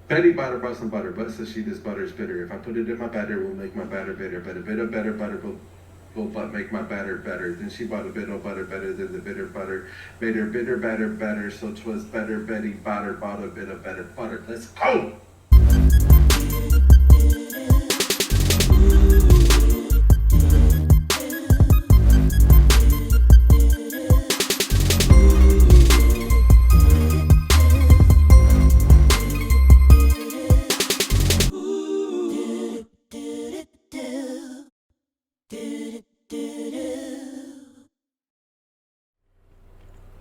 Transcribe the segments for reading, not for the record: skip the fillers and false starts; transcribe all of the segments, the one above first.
Betty bought her some butter, but says she this butter is bitter. If I put it in my batter, it will make my batter bitter. But a bit of better butter will but make my batter better. Then she bought a bit of butter better than the bitter butter. Made her bitter batter better, so 'twas better. Betty bought a bit of better butter. Let's go!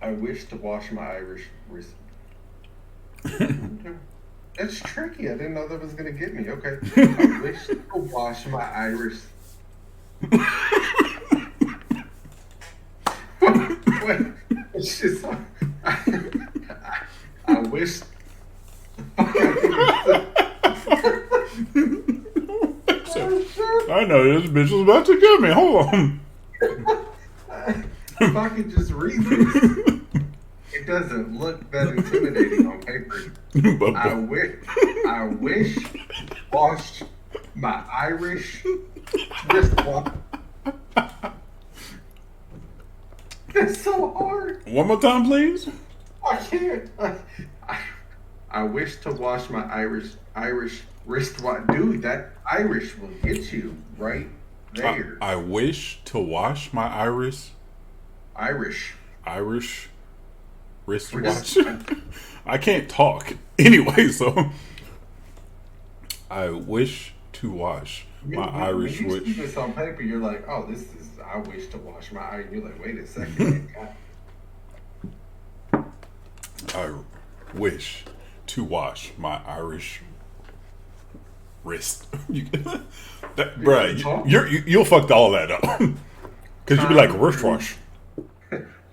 I wish to wash my Irish wrist. That's tricky. I didn't know that was gonna get me. Okay. I wish to wash my Irish. Wait. It's just. I wish. I know this bitch is about to get me. Hold on. If I could just read this, it doesn't look that intimidating on paper. I wish washed my Irish wristwatch. That's so hard. One more time, please. I can't. I wish to wash my Irish wristwatch. Dude, that Irish will get you right there. I wish to wash my Irish wristwatch. I can't talk anyway, so I wish to wash my Irish When you see wrist. this on paper, you're like, oh, this is. I wish to wash my eye. You're like, wait a second. I wish to wash my Irish wrist. You'll fuck all that up because you'll be like wrist wash.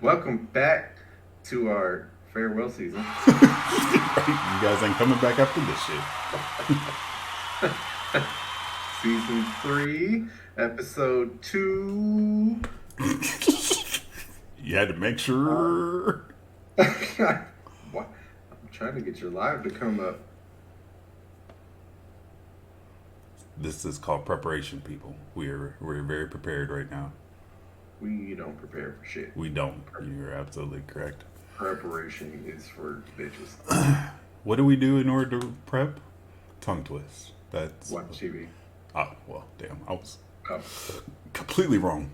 Welcome back to our farewell season. You guys ain't coming back after this shit. Season 3, episode 2. You had to make sure. What? I'm trying to get your live to come up. This is called preparation, people. We're very prepared right now. We don't prepare for shit. We don't. You're absolutely correct. Preparation is for bitches. What do we do in order to prep? Tongue twist. That's Watch TV. Oh, well, damn. I was Oh, completely wrong.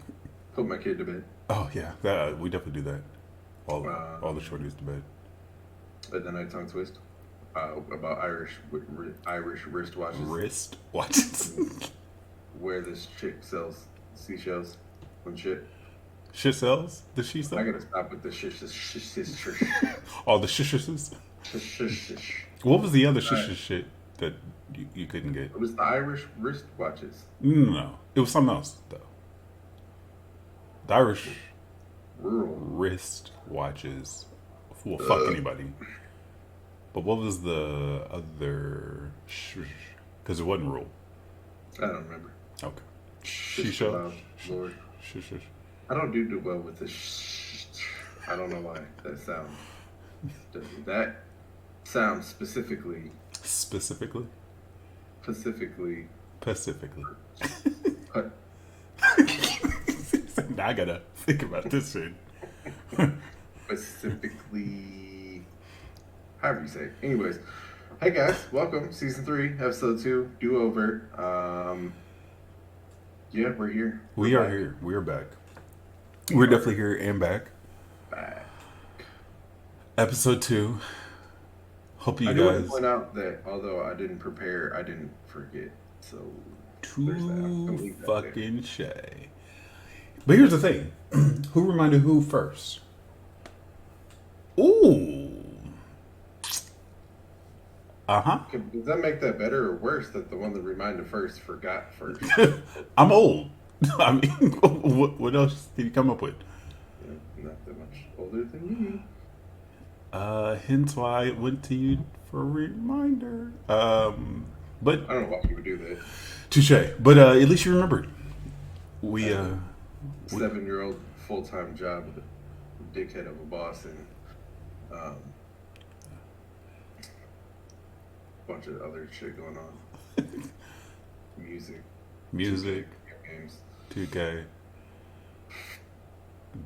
put my kid to bed. Oh, yeah. We definitely do that. All the shorties to bed. And then I tongue twist about Irish wristwatches. Wrist watches. Where this chick sells seashells and shit. Shit sells? The she sell? I gotta stop with the shish. All the shishes? What was the other shishes shit that you couldn't get? It was the Irish wristwatches. No. It was something else, though. The Irish Rural. wrist watches will fuck anybody. But what was the other? Because it wasn't rule. I don't remember. Okay. Shish Shisha. Lord. Shish. I don't do well with the I don't know why that sound. That sounds specifically. Specifically. Now I gotta think about this shit. Specifically, however you say it. Anyways, hey guys, welcome. Season 3, episode 2, do over. Yeah, we're here. We are here. We are back. We're definitely here and back. Episode 2. Hope you I do want guys. to point out that although I didn't prepare, I didn't forget. So Too fucking shay. But here's the thing. Who reminded who first? Ooh. Uh-huh. Does that make that better or worse that the one that reminded first forgot first? I'm old. I mean, what else did you come up with? Yeah, not that much older than you. Hence why it went to you for a reminder. But I don't know why people do that. touche. But at least you remembered. We 7-year-old full-time job with a dickhead of a boss, and bunch of other shit going on. Music. Music. 2K games. 2K.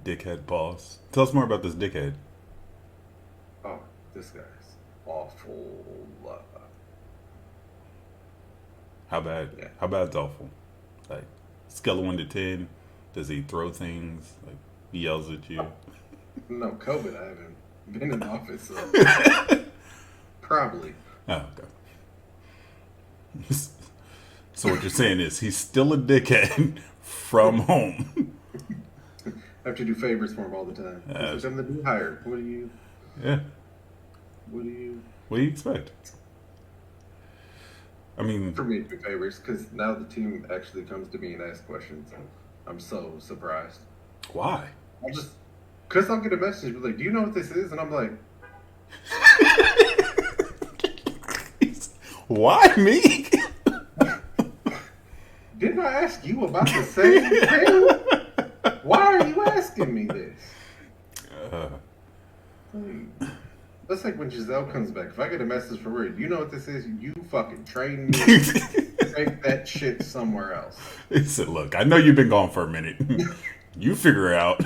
Dickhead boss. Tell us more about this dickhead. Oh, this guy's awful. How bad? Yeah. How bad's awful? Like, scale of 1 to 10. Does he throw things? Like, he yells at you? No, COVID, I haven't been in office, so probably. Oh, okay. So what you're saying is he's still a dickhead from home. I have to do favors for him all the time. Because I'm the new hire. Yeah. What do you expect? I mean, for me to do favors, because now the team actually comes to me and asks questions. And I'm so surprised. why? Because I'll get a message like, do you know what this is? And I'm like, why me? didn't I ask you about the same thing? Why are you asking me this? That's like when Giselle comes back. If I get a message from her, do you know what this is? You fucking train me. Take that shit somewhere else. He said, look, I know you've been gone for a minute. You figure it out.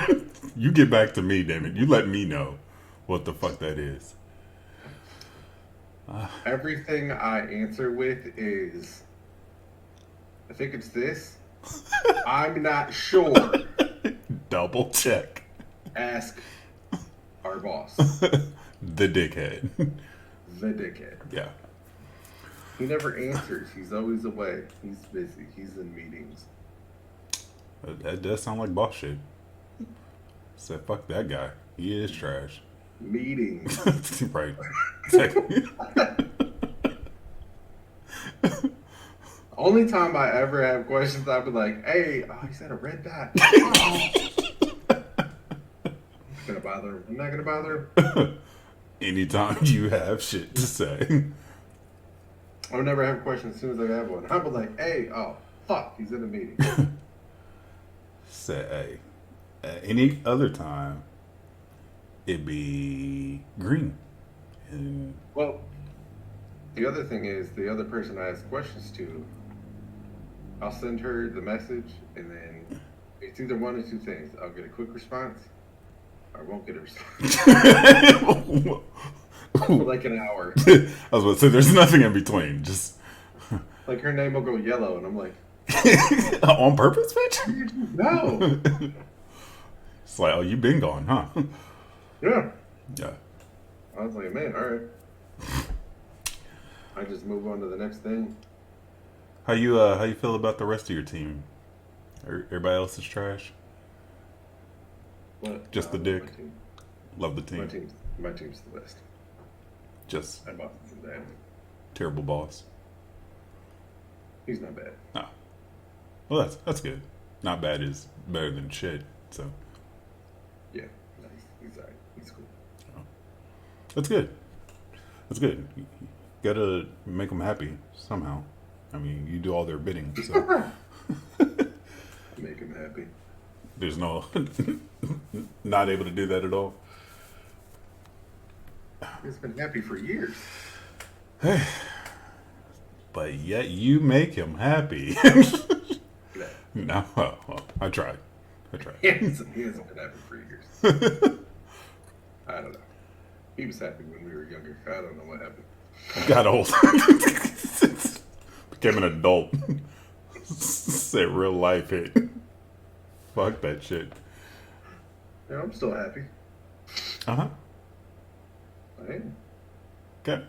You get back to me, damn it. You let me know what the fuck that is. Everything I answer with is, I think it's this. I'm not sure. Double check. Ask our boss. The dickhead. The dickhead. Yeah. He never answers. He's always away. He's busy. He's in meetings. That does sound like boss shit. Said, fuck that guy. He is trash. Meetings. Right. Exactly. Only time I ever have questions, I'll be like, hey, oh, he said a red dot. Oh. I'm not gonna bother him. Anytime you have shit to say. I'll never have a question as soon as I have one. I'll be like, hey, oh, fuck, he's in a meeting. Say, hey. Any other time, it'd be green. And Well, the other thing is, the other person I ask questions to, I'll send her the message, and then it's either one or two things. I'll get a quick response, or I won't get a response. For like an hour. I was about to say, there's nothing in between. Just Like her name will go yellow, and I'm like, on purpose, bitch? no. It's like, oh, you been gone, huh? Yeah. Yeah. I was like, man, all right. I just move on to the next thing. How you feel about the rest of your team? Everybody else is trash? What? Just the dick? Love the team. My team's the best. Just My boss isn't bad. terrible boss. He's not bad. Oh. Well, that's good. Not bad is better than shit, so. Yeah, no, he's all right. He's cool. Oh. That's good. That's good. You gotta make them happy somehow. I mean, you do all their bidding, so. Make him happy. There's no. Not able to do that at all. He's been happy for years. But yet you make him happy. No, well, I tried. He hasn't been happy for years. I don't know. He was happy when we were younger. I don't know what happened. Got old. Became an adult. Said real life hit. Fuck that shit. Yeah, I'm still happy. Uh-huh. I am. Okay.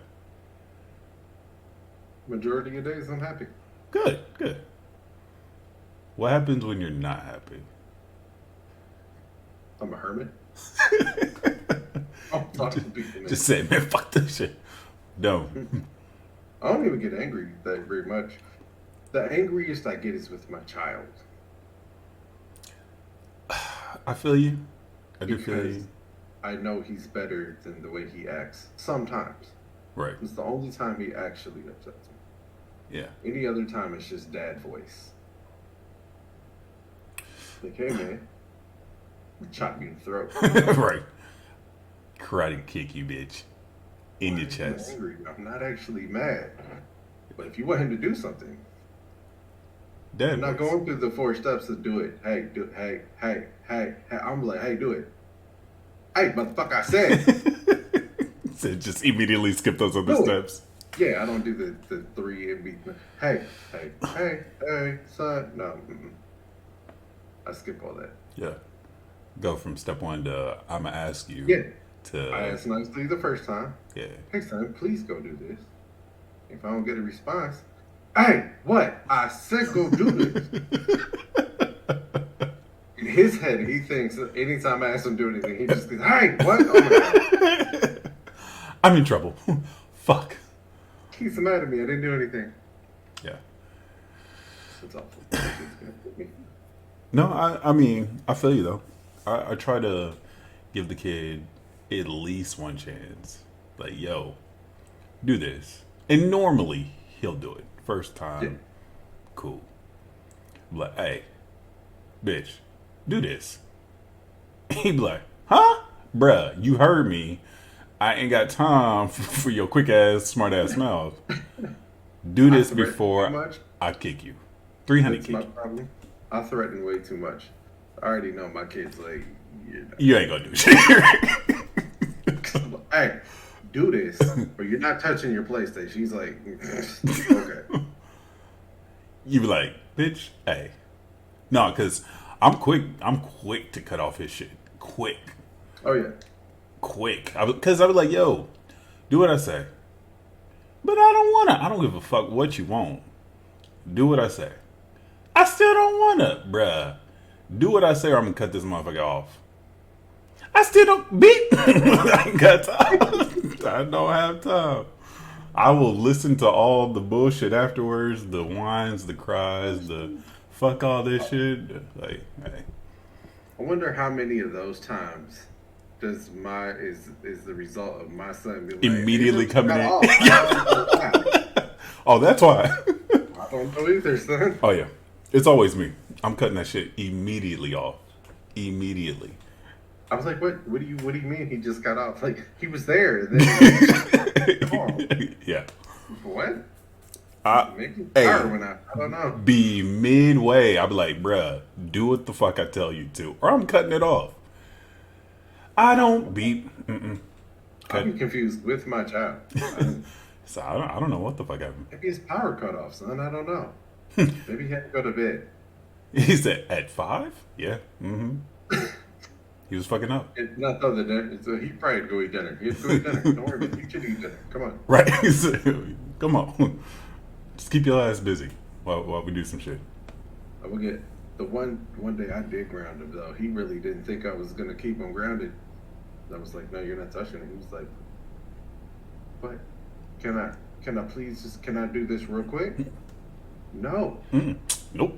Majority of days, I'm happy. Good, good. What happens when you're not happy? I'm a hermit. I'm talking to people. Just say, man, fuck this shit. No. I don't even get angry that very much. The angriest I get is with my child. I feel you. I do feel Because you. I know he's better than the way he acts. Sometimes. Right. It's the only time he actually upsets me. Yeah. Any other time, it's just dad voice. Like, hey man, chop you in the throat. Right. Karate kick you, bitch. in Why your are you chest. angry? I'm not actually mad. But if you want him to do something, Dad I'm not was. going through the 4 steps to do it. Hey. I'm like, hey, do it. Hey, motherfucker, I said, So just immediately skip those other do it. steps. Yeah, I don't do the 3 and be, hey, son. No, I skip all that. Yeah. Go from step 1 to I'm gonna ask you Yeah, I to asked nicely the first time. yeah. Hey, son, please go do this. If I don't get a response, hey, what? I said go do this. In his head, he thinks anytime I ask him to do anything, he just thinks, hey, what? Oh my God. I'm in trouble. Fuck. He's so mad at me. I didn't do anything. Yeah. It's awful. No, I mean, I feel you though. I try to give the kid at least one chance. Like, yo, do this. And normally he'll do it. First time, Yeah. cool. Like, hey, bitch, do this. He be like, huh? Bruh, you heard me. I ain't got time for your quick ass, smart ass mouth. Do this I threaten too before much. I kick you. 300 That's kick my you. problem. I threaten way too much. I already know my kid's like, You ain't gonna do shit. hey, do this, or you're not touching your PlayStation. She's like, okay. You be like, bitch, hey. No, because I'm quick to cut off his shit. Quick. Oh yeah. Because I was like, yo, do what I say. But I don't want to. I don't give a fuck what you want. Do what I say. I still don't want to, bruh. Do what I say or I'm going to cut this motherfucker off. I still don't beat. I ain't got time. I don't have time. I will listen to all the bullshit afterwards, the whines, the cries, the fuck all this shit. Like, hey. I wonder how many of those times does is the result of my son being like, Immediately "Hey, coming in. off. I don't know Oh, that's why. why. I don't know either, son. Oh, yeah. It's always me. I'm cutting that shit immediately off. Immediately. I was like, what? What do you mean he just got off? Like he was there. And then come on. Yeah. What? Maybe hey. power went out. I don't know. Be midway. I'll be like, bruh, do what the fuck I tell you to. Or I'm cutting it off. I don't beep. I'm confused with my child. So I don't know what the fuck happened. Maybe his power cut off, son. I don't know. Maybe he had to go to bed. He said, at 5? Yeah. He was fucking up. Not the other dinner. So he probably had to go eat dinner. He had to go eat dinner. Don't worry about it. You should eat dinner. Come on. Right. Come on. Just keep your ass busy while we do some shit. I will get the one day I did ground him though. He really didn't think I was gonna keep him grounded. I was like, no, you're not touching him. He was like, what? Can I please just can I do this real quick? No. Nope.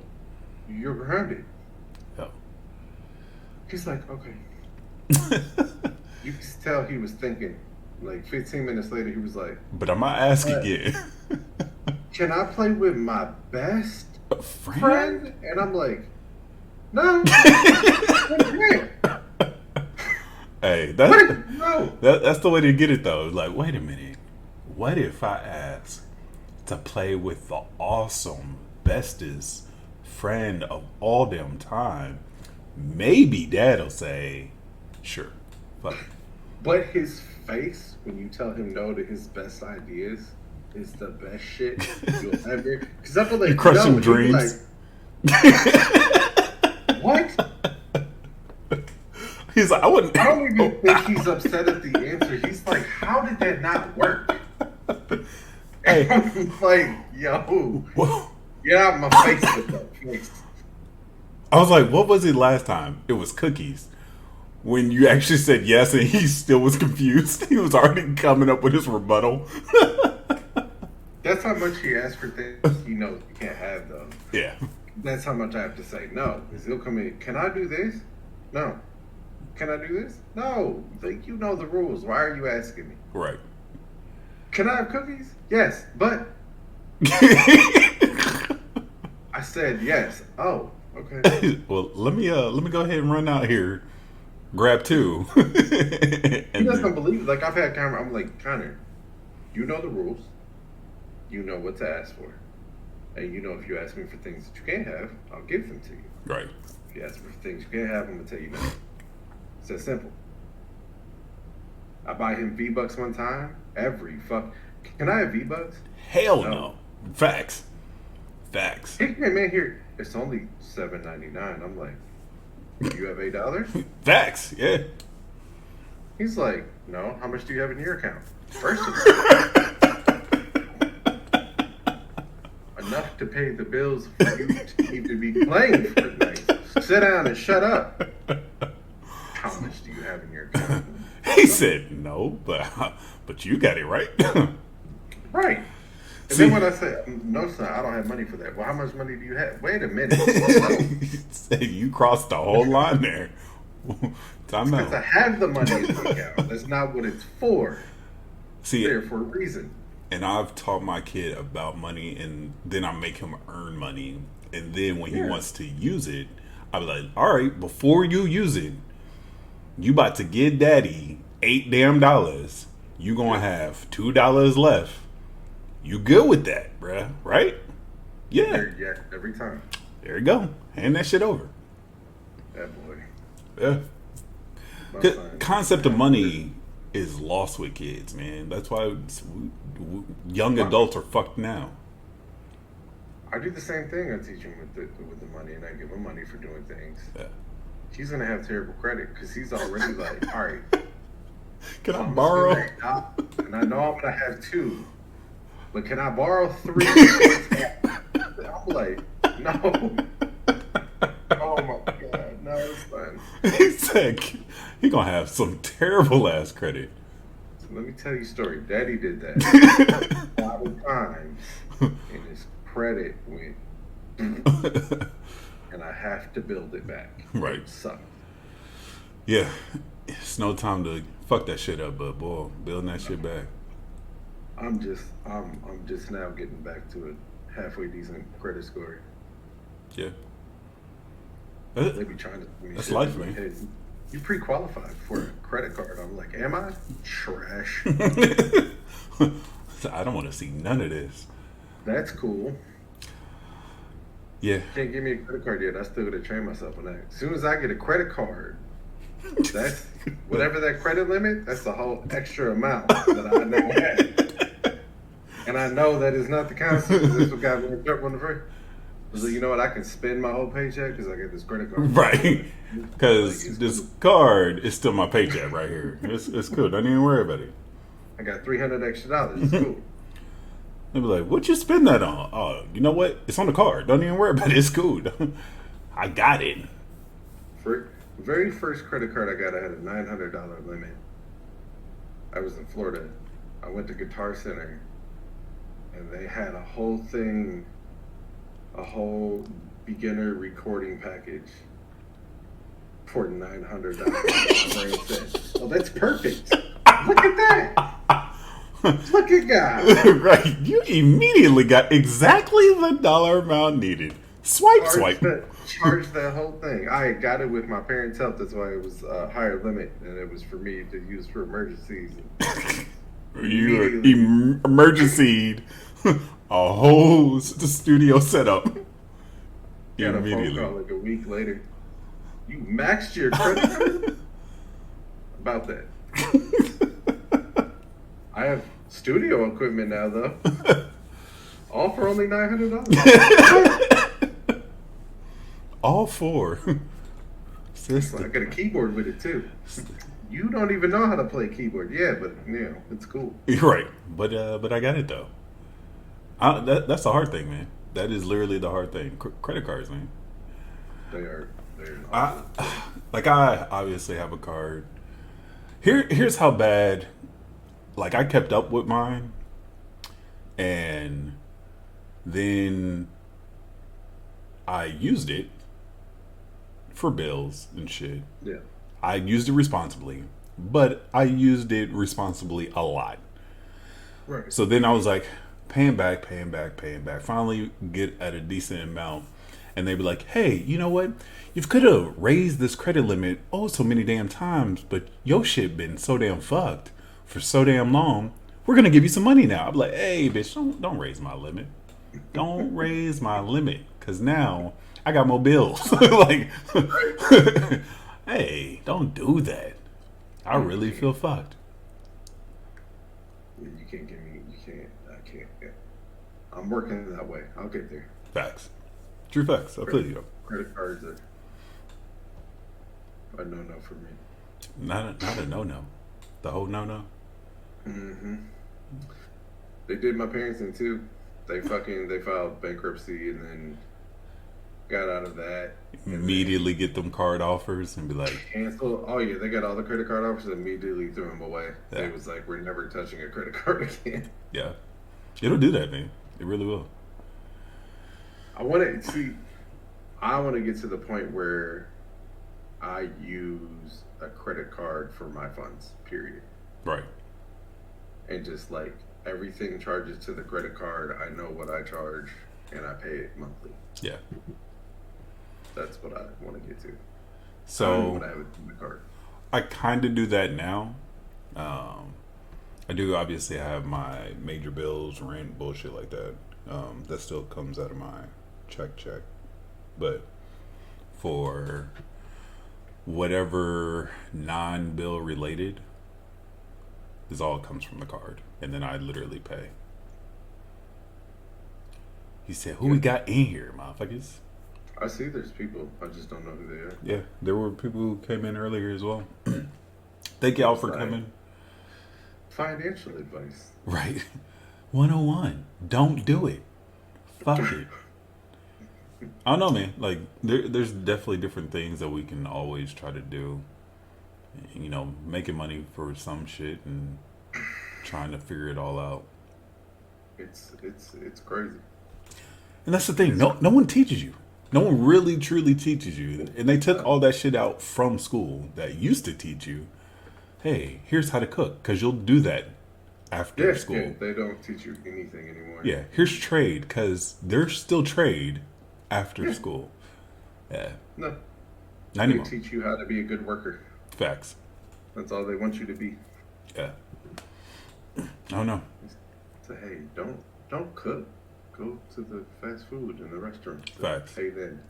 You're grounded. Oh. He's like, okay. You can tell he was thinking. Like 15 minutes later, he was like, But I'm not asking again. can I play with my best Friend? friend? And I'm like, no. Hey, No. that's the way to get it though. Like, wait a minute. What if I ask to play with the awesome, bestest friend of all damn time? Maybe Dad'll say, sure. Fuck it. But his face when you tell him no to his best ideas is the best shit you'll ever. Because I feel like You crushing dreams. Like, what? He's like, I wouldn't. I don't even think he's upset at the answer. He's like, how did that not work? Hey. I'm like, yo, Whoa. get out my face with that face. I was like, what was it last time? It was cookies. When you actually said yes and he still was confused. He was already coming up with his rebuttal. That's how much he asks for things he knows he can't have, though. Yeah. That's how much I have to say no. Because he'll come in, can I do this? No. Can I do this? No. Like, you know the rules. Why are you asking me? Right. Can I have cookies? Yes, but I said yes. Oh, okay. Well, let me go ahead and run out here, grab 2. He doesn't believe. Like I've had camera. I'm like, Connor, You know the rules. You know what to ask for. And you know if you ask me for things that you can't have, I'll give them to you. Right. If you ask me for things you can't have, I'm gonna tell you no. It's that simple. I buy him V-Bucks one time. Every fuck. Can I have V-Bucks? Hell no. Facts. Facts. Hey man, here. It's only $7.99. I'm like, you have $8? Facts. Yeah. He's like, no. How much do you have in your account? First of all, enough to pay the bills for you to even be playing for the night. Sit down and shut up. How much do you have in your account? He said no, but you got it right. Right. And See, then when I said, no, son, I don't have money for that. Well, how much money do you have? Wait a minute. you crossed the whole line there. Time Because I out. have the money in the account. That's not what it's for. See, It's there for a reason. and I've taught my kid about money, and then I make him earn money. And then when he wants to use it, I be like, all right, before you use it, you about to give daddy $8 damn. You gonna have $2 left. You good with that, bruh? Right? Yeah. Yeah, every time. There you go. Hand that shit over. That boy. Yeah. My The son. concept of money is lost with kids, man. That's why young adults are fucked now. I do the same thing. I teach him with the money, and I give him money for doing things. Yeah. He's gonna have terrible credit because he's already like, all right, Can I I'm borrow? gonna spend that, and I know I'm gonna have 2, but can I borrow 3? I'm like, no. Oh my god, no, it's fine. He said he gonna have some terrible ass credit. So let me tell you a story. Daddy did that a lot of times, and his credit went, and I have to build it back. Right. It sucked. Yeah. It's no time to fuck that shit up, but boy, building that shit back. I'm just now getting back to a halfway decent credit score. Yeah. They be trying to. That's life, man. Hey, you pre-qualified for a credit card. I'm like, am I? Trash. I don't want to see none of this. That's cool. Yeah. Can't give me a credit card yet. I still gotta train myself on that. As soon as I get a credit card, that's whatever that credit limit. That's the whole extra amount that I never had. And I know that is not the concept. That's what got me in trouble on the first. I was like, you know what? I can spend my whole paycheck because I get this credit card. Right. Because Like, this card is still my paycheck right here. It's cool. Don't even worry about it. I got $300 extra. It's cool. They be like, what you spend that on? Oh, you know what? It's on the card. Don't even worry about it. It's cool. I got it. For very first credit card I got, I had a $900 limit. I was in Florida. I went to Guitar Center, and they had a whole thing, a whole beginner recording package for $900. My brain said, "Oh, that's perfect. Look at that. Look at God." Right. You immediately got exactly the dollar amount needed. Swipe. Charge that whole thing. I got it with my parents' help. That's why it was a higher limit, and it was for me to use for emergencies. You emergency a whole studio setup. Got a phone call like a week later. You maxed your credit card? About that. I have studio equipment now, though. All for only $900. All four. I Sister. got a keyboard with it too. You don't even know how to play keyboard. Yeah, but it's cool. You're right. But I got it though. That's the hard thing, man. That is literally the hard thing. Credit cards, man. They're I obviously have a card. Here's how bad. Like I kept up with mine, and then I used it for bills and shit. Yeah. I used it responsibly, but I used it responsibly a lot. Right. So then I was like, paying back. Finally get at a decent amount. And they'd be like, hey, you know what? You could have raised this credit limit so many damn times, but your shit been so damn fucked for so damn long. we're gonna give you some money now. I'm like, hey, bitch, don't raise my limit. Don't raise my limit, cause now I got more bills. Like, hey, don't do that. I really feel fucked. You can't give me. You can't. I can't. Yeah. I'm working that way. I'll get there. Facts. True facts. I feel you. Credit cards are a no-no for me. Not a no. The whole no. Mm-hmm. They did my parents in too. They filed bankruptcy and then got out of that. Immediately get them card offers and be like, cancel. Oh yeah, they got all the credit card offers and immediately threw them away. Yeah. They was like, we're never touching a credit card again. yeah, it'll do that, man. It really will. I want to get to the point where I use a credit card for my funds, period. Right. And just like everything charges to the credit card, I know what I charge and I pay it monthly. Yeah. That's what I want to get to. So I don't want to have it in the card. I kind of do that now. I do obviously have my major bills, rent, bullshit like that. That still comes out of my check. But for whatever non-bill related, is all comes from the card, and then I literally pay. He said, "Who we got in here, motherfuckers?" I see there's people. I just don't know who they are. Yeah, there were people who came in earlier as well. Thank y'all for coming. Financial advice. Right. 101. Don't do it. Fuck it. I don't know, man. Like, there's definitely different things that we can always try to do. You know, making money for some shit and trying to figure it all out. It's crazy. And that's the thing. No one teaches you. No one really truly teaches you. And they took all that shit out from school that used to teach you, hey, here's how to cook, because you'll do that after school. Yeah, they don't teach you anything anymore. Yeah, here's trade, because there's still trade after school. Yeah. No. Not anymore. They teach you how to be a good worker. Facts. That's all they want you to be. Yeah. I don't know. So hey, don't cook. Go to the fast food in the restaurant. Facts. Pay them.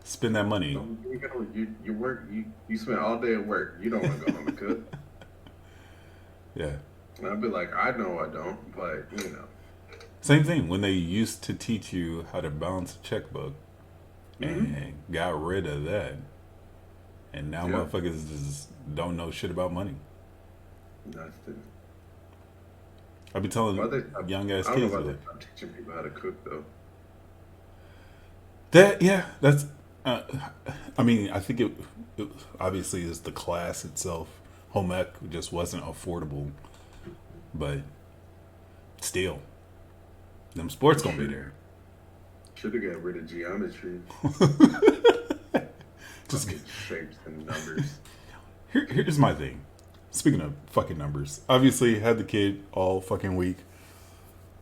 Spend that money. You work. You spend all day at work. You don't want to go home and cook. Yeah. And I'd be like, I know I don't, but you know. Same thing when they used to teach you how to balance a checkbook, and got rid of that, and now motherfuckers just don't know shit about money. Nothing. I be telling young ass kids. I don't know why they're not teaching people how to cook though. That's. I mean, I think it obviously is the class itself. Home ec just wasn't affordable, but still, them sports gonna be there. Should have got rid of geometry. Just shapes and numbers. Here's my thing. Speaking of fucking numbers, obviously had the kid all fucking week,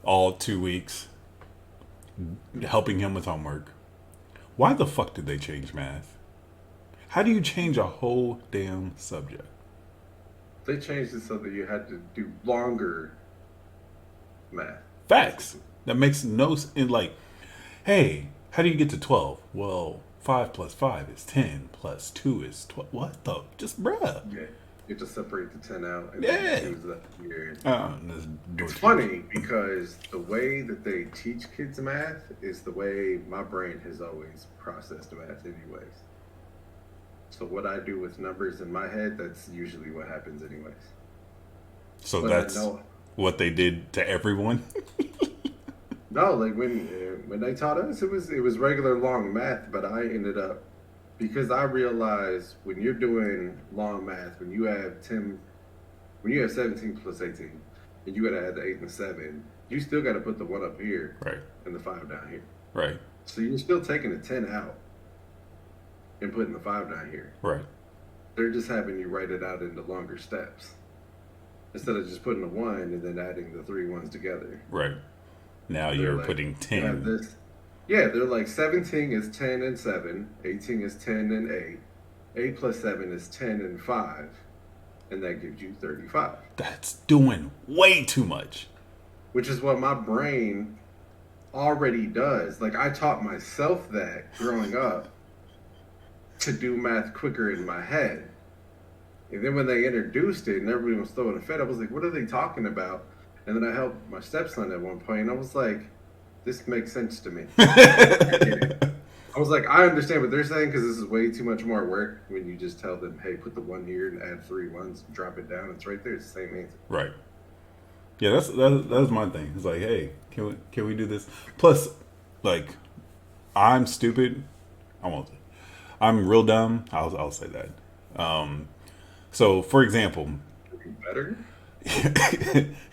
all 2 weeks, helping him with homework. Why the fuck did they change math? How do you change a whole damn subject? They changed it so that you had to do longer math. Facts. That makes no sense. Like, hey, how do you get to 12? Well, 5 plus 5 is 10 plus 2 is 12. What the? Just bruh. Yeah. You have to separate the 10 out and choose that year. It's funny because the way that they teach kids math is the way my brain has always processed math anyways. So what I do with numbers in my head, that's usually what happens anyways. So that's what they did to everyone? No, like when they taught us, it was regular long math, but I ended up, because I realized when you're doing long math, when you have 17 plus 18, and you gotta add the 8 and the 7, you still gotta put the 1 up here, right, and the 5 down here, right. So you're still taking the 10 out and putting the 5 down here, right. They're just having you write it out into longer steps instead of just putting the 1 and then adding the 3 ones together. Right. Now you're like, putting 10. Yeah, they're like 17 is 10 and 7, 18 is 10 and 8, 8 plus 7 is 10 and 5, and that gives you 35. That's doing way too much. Which is what my brain already does. Like, I taught myself that growing up to do math quicker in my head. And then when they introduced it and everybody was throwing a fit, I was like, what are they talking about? And then I helped my stepson at one point, and I was like, this makes sense to me. I was like, I understand what they're saying because this is way too much more work when you just tell them, hey, put the 1 here and add 3 ones, drop it down. It's right there. It's the same answer. Right. Yeah, that's my thing. It's like, hey, can we do this? Plus, like, I'm stupid. I'm real dumb. I'll say that. So, for example, better.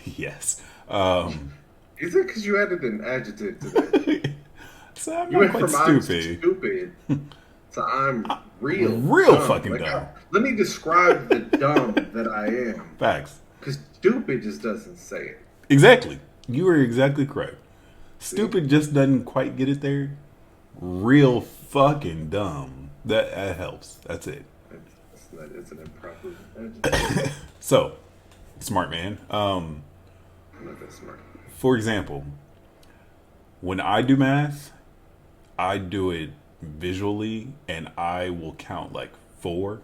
Yes. Is it because you added an adjective to that? So I'm You not went quite from stupid. I'm stupid to I'm real dumb. Fucking dumb. Let me describe the dumb that I am. Facts. Because stupid just doesn't say it. Exactly. You were exactly correct. Stupid just doesn't quite get it there. Real fucking dumb. That helps. That's it. It's an improper adjective. So, smart man. I'm not that smart. For example, when I do math, I do it visually, and I will count like 4.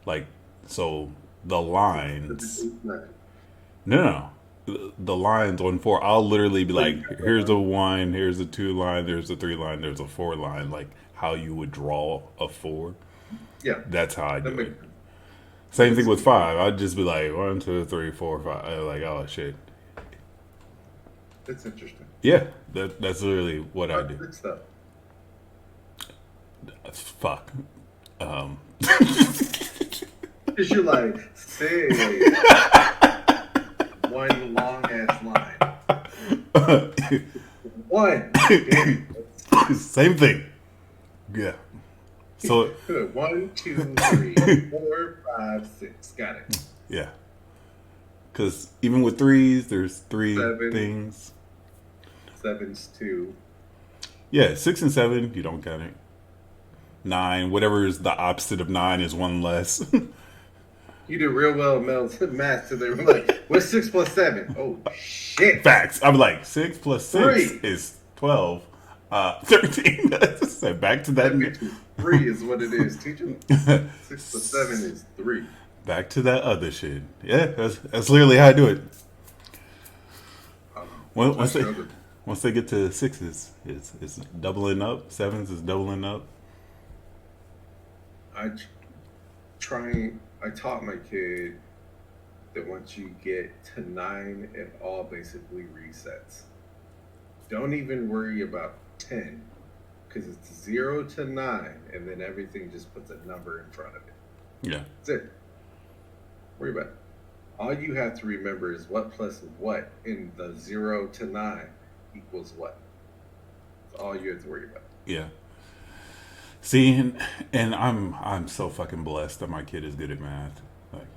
Like, so the lines. No. The lines on 4, I'll literally be like, here's a 1, here's a 2 line, there's a 3 line, there's a 4 line. Like how you would draw a 4. Yeah. That's how I do it. Same thing with 5. I'd just be like 1, 2, 3, 4, 5. I'm like, oh shit. It's interesting. Yeah, that's literally what I do. Good stuff. Fuck. Because you're like, say one long ass line. One. Same thing. Yeah. So 1, 2, 3, 4, 5, 6. Got it. yeah. Because even with 3s, there's 3 7. things. 7's 2. Yeah, 6 and 7, you don't count it. 9, whatever is the opposite of 9 is 1 less. You did real well in math, so they were like, what's 6 plus 7? Oh, shit. Facts. I'm like, 6 plus 6 3 is 12. 13. So back to that. 3 is what it is. Teach them 6 plus 7 is 3. Back to that other shit. Yeah, that's literally how I do it. Once they get to 6s, it's doubling up. 7s is doubling up. I taught my kid that once you get to 9, it all basically resets. Don't even worry about 10, because it's 0 to 9, and then everything just puts a number in front of it. Yeah. That's it. Worry about it. All you have to remember is what plus what in the 0 to 9 equals what. That's all you have to worry about. Yeah. See, and I'm so fucking blessed that my kid is good at math. Like,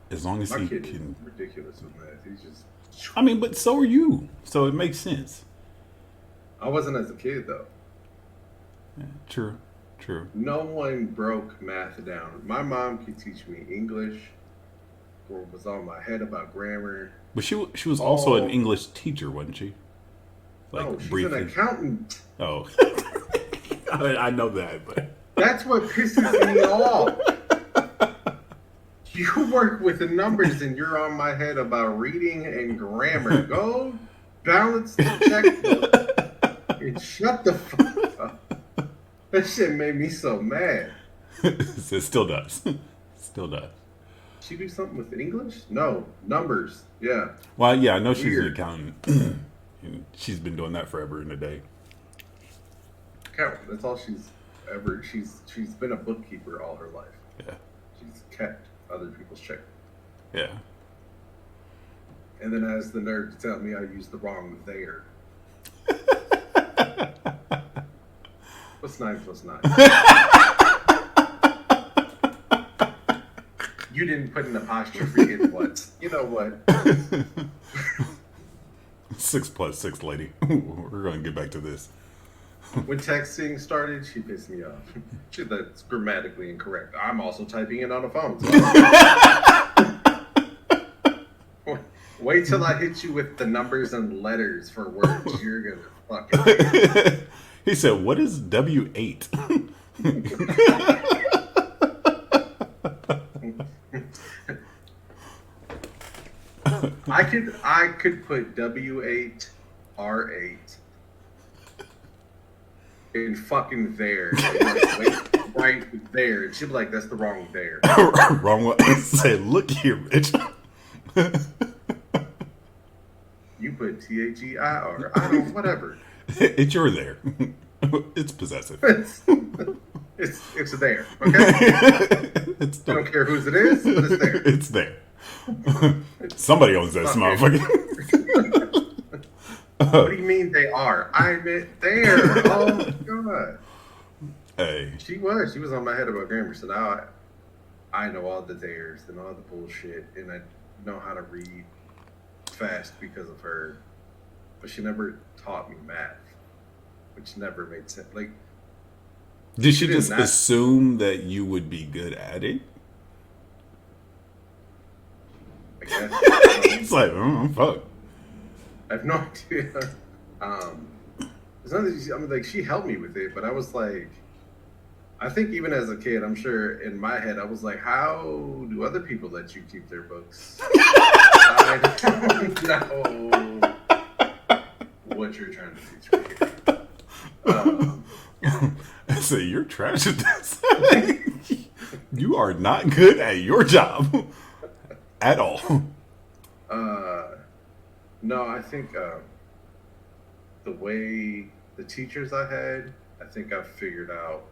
as long as My he kid can. is ridiculous with math. He's just. I mean, but so are you. So it makes sense. I wasn't as a kid though. Yeah, true. No one broke math down. My mom could teach me English, or was on my head about grammar. But she was also an English teacher, wasn't she? Like, no, she's briefly. an accountant. Oh. I know that, but That's what pisses me off. You work with the numbers and you're on my head about reading and grammar. Go balance the checkbook and shut the fuck up. That shit made me so mad. it still does. Still does. She do something with English? No, numbers. Yeah. Well, yeah, I know she's an Weird. accountant. And she's been doing that forever and a day. That's all she's ever. She's been a bookkeeper all her life. Yeah. She's kept other people's check. Yeah. And then has the nerve to tell me I used the wrong there. What's 9 plus 9? You didn't put an apostrophe in what? You know what? 6 plus 6, lady. We're going to get back to this. When texting started, she pissed me off. That's grammatically incorrect. I'm also typing it on a phone. So wait till I hit you with the numbers and letters for words. You're gonna fucking. He said, "What is W8?" I could put W8, R8 in fucking there. Like, wait, right there. And she'd be like, that's the wrong there. Wrong one. I said, "Look here, bitch." You put THEI or I don't whatever. It's your there. It's possessive. It's there, okay? It's I don't care whose it is, but it's there. It's there. Somebody owns that motherfucker. What do you mean they are? I meant there. Oh my god. Hey. She was on my head about grammar, so now I know all the theirs and all the bullshit, and I know how to read fast because of her. But she never taught me math, which never made sense. Like, did she just assume that you would be good at it? I guess. It's like, oh, fuck. I have no idea. It's not that I mean, like, she helped me with it, but I was like, I think even as a kid, I'm sure in my head, I was like, how do other people let you keep their books? I don't know what you're trying to teach me. I say, you're trash at this. You are not good at your job at all. No, I think the way the teachers I had, I think I figured out.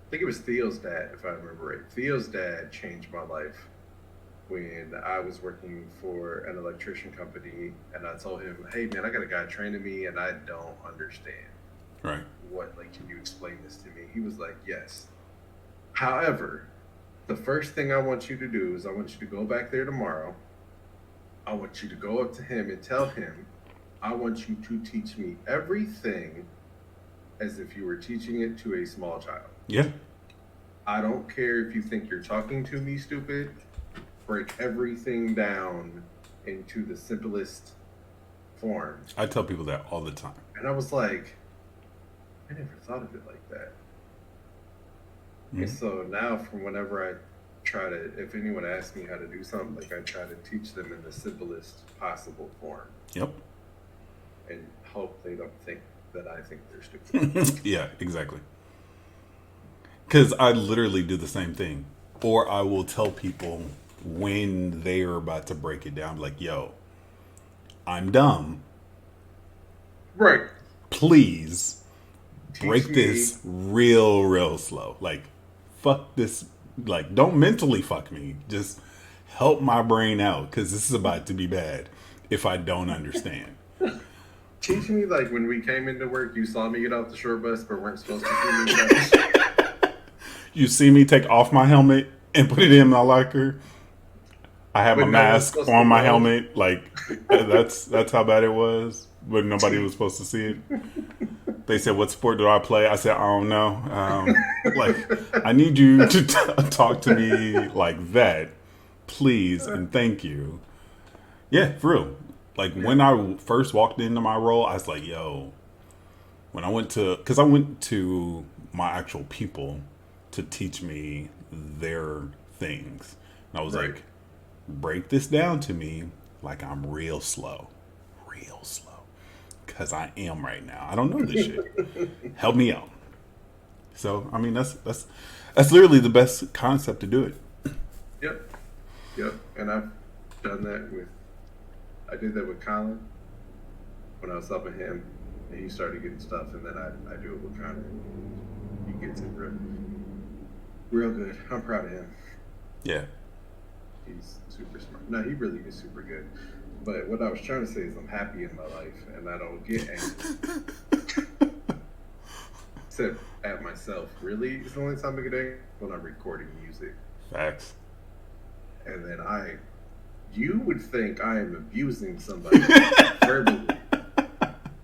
I think it was Theo's dad, if I remember right. Theo's dad changed my life when I was working for an electrician company, and I told him, "Hey, man, I got a guy training me, and I don't understand. Right. What? Like, can you explain this to me?" He was like, "Yes. However, the first thing I want you to do is I want you to go back there tomorrow. I want you to go up to him and tell him, I want you to teach me everything as if you were teaching it to a small child. Yeah. I don't care if you think you're talking to me stupid. Break everything down into the simplest form." I tell people that all the time. And I was like, I never thought of it like that. Mm-hmm. And so now, from whenever I try to, if anyone asks me how to do something, like, I try to teach them in the simplest possible form. Yep. And hope they don't think that I think they're stupid. Yeah, exactly. Because I literally do the same thing. Or I will tell people when they are about to break it down, like, yo, I'm dumb. Right. Please break this real slow. Like, fuck this. Like, don't mentally fuck me. Just help my brain out, because this is about to be bad if I don't understand. Teach me, like, when we came into work, you saw me get off the short bus, but weren't supposed to see me. You see me take off my helmet and put it in my locker. I have a mask on my helmet. Like, that's how bad it was. But nobody was supposed to see it. They said, "What sport do I play?" I said, "I don't know." Like, I need you to talk to me like that, please, and thank you. Yeah, for real. Like, when I first walked into my role, I was like, yo, when I went to my actual people to teach me their things. And I was like, break this down to me like I'm real slow. Because I am right now. I don't know this shit. Help me out. So, I mean, that's literally the best concept to do it. Yep. And I've done that I did that with Colin when I was helping him, and he started getting stuff, and then I do it with Connor. He gets it real good. I'm proud of him. Yeah. He's super smart. No, he really is super good. But what I was trying to say is I'm happy in my life, and I don't get angry. Except at myself. Really, it's the only time I get angry when I'm recording music. Facts. And then you would think I am abusing somebody verbally.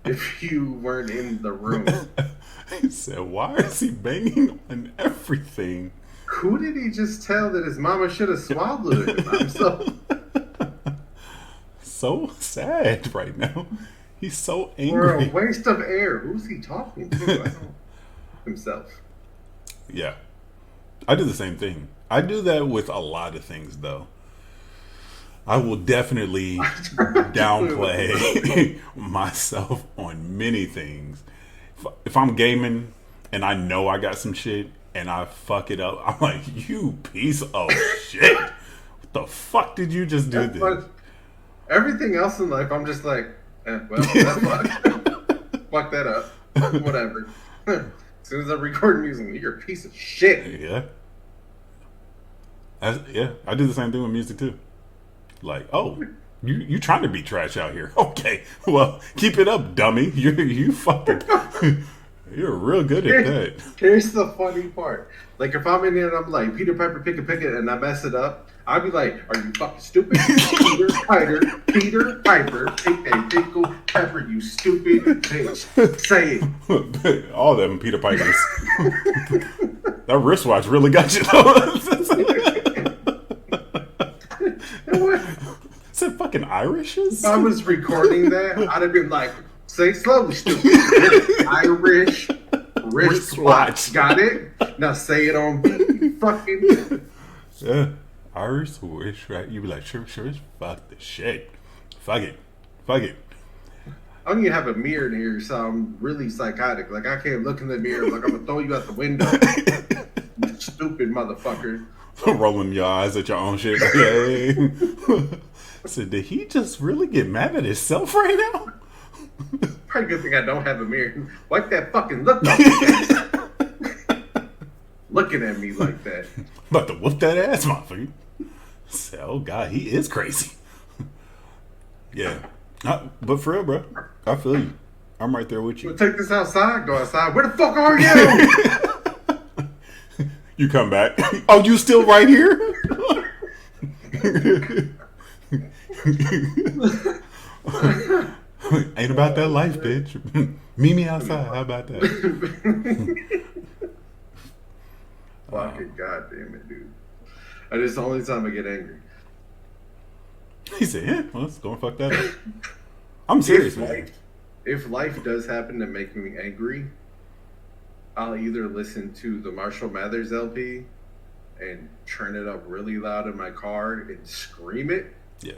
if you weren't in the room. He said, "Why is he banging on everything?" Who did he just tell that his mama should have swallowed it? I'm so sad right now. He's so We're angry. a waste of air. Who's he talking to? I don't himself. Yeah. I do the same thing. I do that with a lot of things, though. I will definitely downplay myself on many things. If I'm gaming and I know I got some shit and I fuck it up, I'm like, you piece of shit. What the fuck did you just do this? Everything else in life, I'm just like, well, that's fuck that up. Whatever. As soon as I record music, you're a piece of shit. Yeah. I do the same thing with music too. Like, oh, you trying to be trash out here? Okay, well, keep it up, dummy. You fucking, you're real good at that. Here's the funny part. Like, if I'm in there and I'm like, Peter Piper, pick a picket, and I mess it up, I'd be like, are you fucking stupid? Peter Piper, pick a pickle pepper, you stupid bitch. Say it. All them Peter Pipers. That wristwatch really got you though. Is it fucking Irishes? If I was recording that, I'd have been like, say slowly, stupid. Irish wristwatch. Got it? Now say it on beat, fucking. Yeah. Irish wish, right? You be like, sure, fuck the shit. Fuck it. I don't even have a mirror in here, so I'm really psychotic. Like, I can't look in the mirror like I'm gonna throw you out the window. You stupid motherfucker. Rolling your eyes at your own shit. Hey. So did he just really get mad at himself right now? Probably good thing I don't have a mirror. Wipe that fucking look off. Looking at me like that. About to whoop that ass, motherfucker. Say, oh God, he is crazy. Yeah. But for real, bro, I feel you. I'm right there with you. We'll take this outside, go outside. Where the fuck are you? You come back. Oh, you still right here? Ain't about that life, bitch. Meet me outside. How about that? Fucking goddamn it, dude. That is the only time I get angry. He said, yeah, well, let's go and fuck that up. I'm serious, man. If life does happen to make me angry, I'll either listen to the Marshall Mathers LP and turn it up really loud in my car and scream it. Yeah.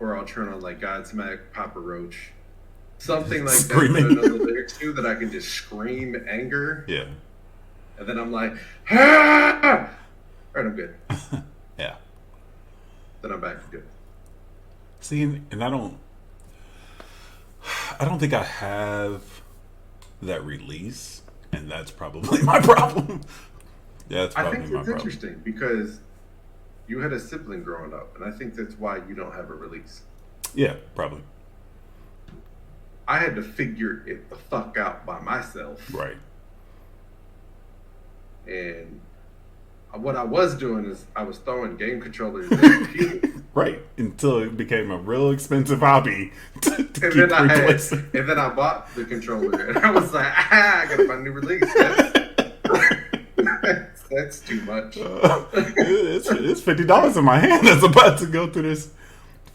Or I'll turn on like Godsmack, Papa Roach. Something like Screaming. that. I know the lyrics to that I can just scream anger. Yeah. And then I'm like, ah! Alright, I'm good. Yeah. Then I'm back to good. See, and I don't think I have that release, and that's probably my problem. Yeah, that's probably my problem. I think it's interesting because you had a sibling growing up, and I think that's why you don't have a release. Yeah, probably. I had to figure it the fuck out by myself. Right. And what I was doing is I was throwing game controllers at computers. Right, until it became a real expensive hobby to keep replacing. And then I bought the controller, and I was like, I gotta find a new release. That's too much. It's $50 in my hand that's about to go through this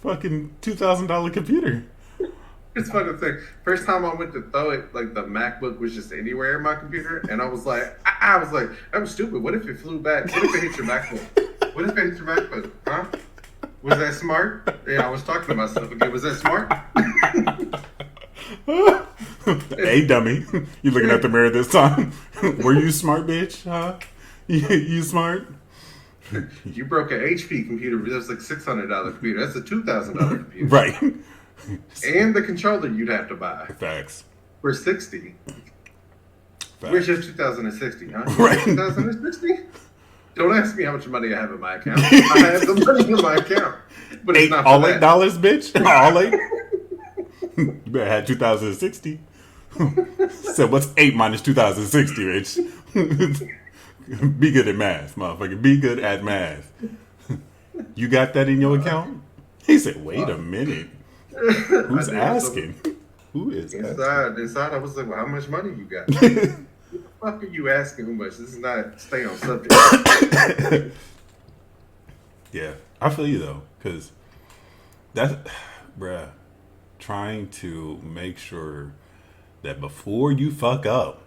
fucking $2,000 computer. It's funny to think. First time I went to throw it, like the MacBook was just anywhere in my computer, and I was like, that was stupid. What if it flew back? What if it hit your MacBook? What if it hit your MacBook? Huh? Was that smart? Yeah, I was talking to myself again. Was that smart? Hey, dummy. You looking at the mirror this time? Were you smart, bitch? Huh? You smart? You broke an HP computer. That was like $600 computer. That's a $2,000 computer. Right. And the controller you'd have to buy. Facts. For $60. Facts. Where's your 2060, huh? Right. 2060? Don't ask me how much money I have in my account. I have the money in my account. But it's not for all that. $8, bitch? All 8? You better have 2060. So what's 8 minus 2060, bitch? Be good at math, motherfucker. Be good at math. You got that in your account? He said, wait a minute. Who's asking? Who is Inside, I was like, well, how much money you got? What the fuck are you asking? How much? This is not stay on subject. Yeah, I feel you though, because that's, bruh, trying to make sure that before you fuck up,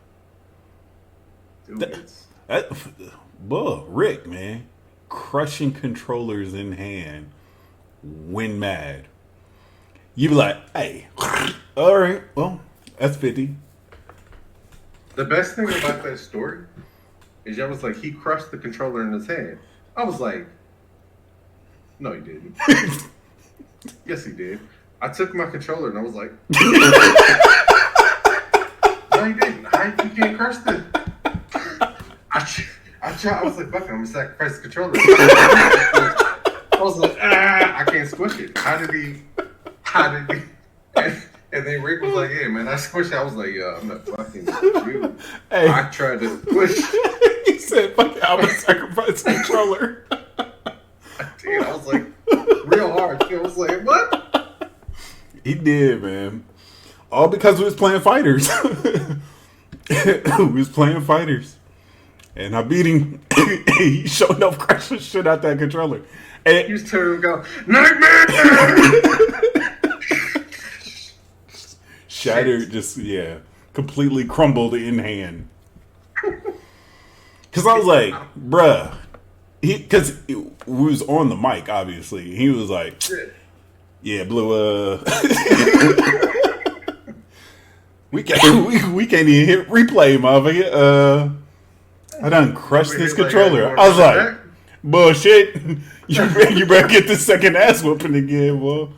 Dude, Rick, man, crushing controllers in hand when mad. You be like, hey, all right, well, that's 50. the best thing about that story is I was like, he crushed the controller in his hand. I was like, no, he didn't. Yes, he did. I took my controller and I was like, no, he didn't. You can't crush this. I was like, fuck it, I'm gonna sacrifice the controller. I was like, I can't squish it. How did he? And then Rick was like, yeah, man, I squished it. I was like, yo, I'm not fucking you. Hey. I tried to squish. He said, fuck it, I'm gonna sacrifice the controller. Dude, I was like, real hard. I was like, what? He did, man. All because we was playing fighters. We was playing fighters. And I beat him. He showed enough crash the shit out that controller. And You just turn and go, nightmare! shattered, just, yeah, completely crumbled in hand. Because I was like, bruh. Because we was on the mic, obviously. He was like, yeah, Blue, we can't even hit replay, motherfucker. I done crushed this controller. I was like, bullshit. You better get this second ass whooping again, boy.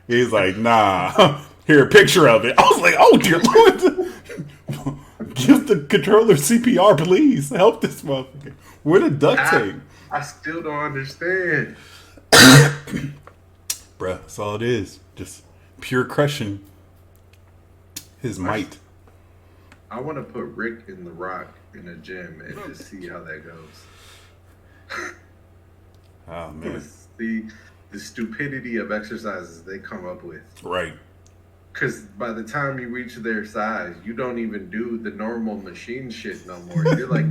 He's like, nah. Here, a picture of it. I was like, oh, dear Lord. Give the controller CPR, please. Help this motherfucker. Where the duct tape? I still don't understand. Bruh, that's all it is. Just pure crushing his might. I want to put Rick in the Rock in a gym and just see how that goes. Oh, man. The stupidity of exercises they come up with. Right. Because by the time you reach their size, you don't even do the normal machine shit no more. You're like,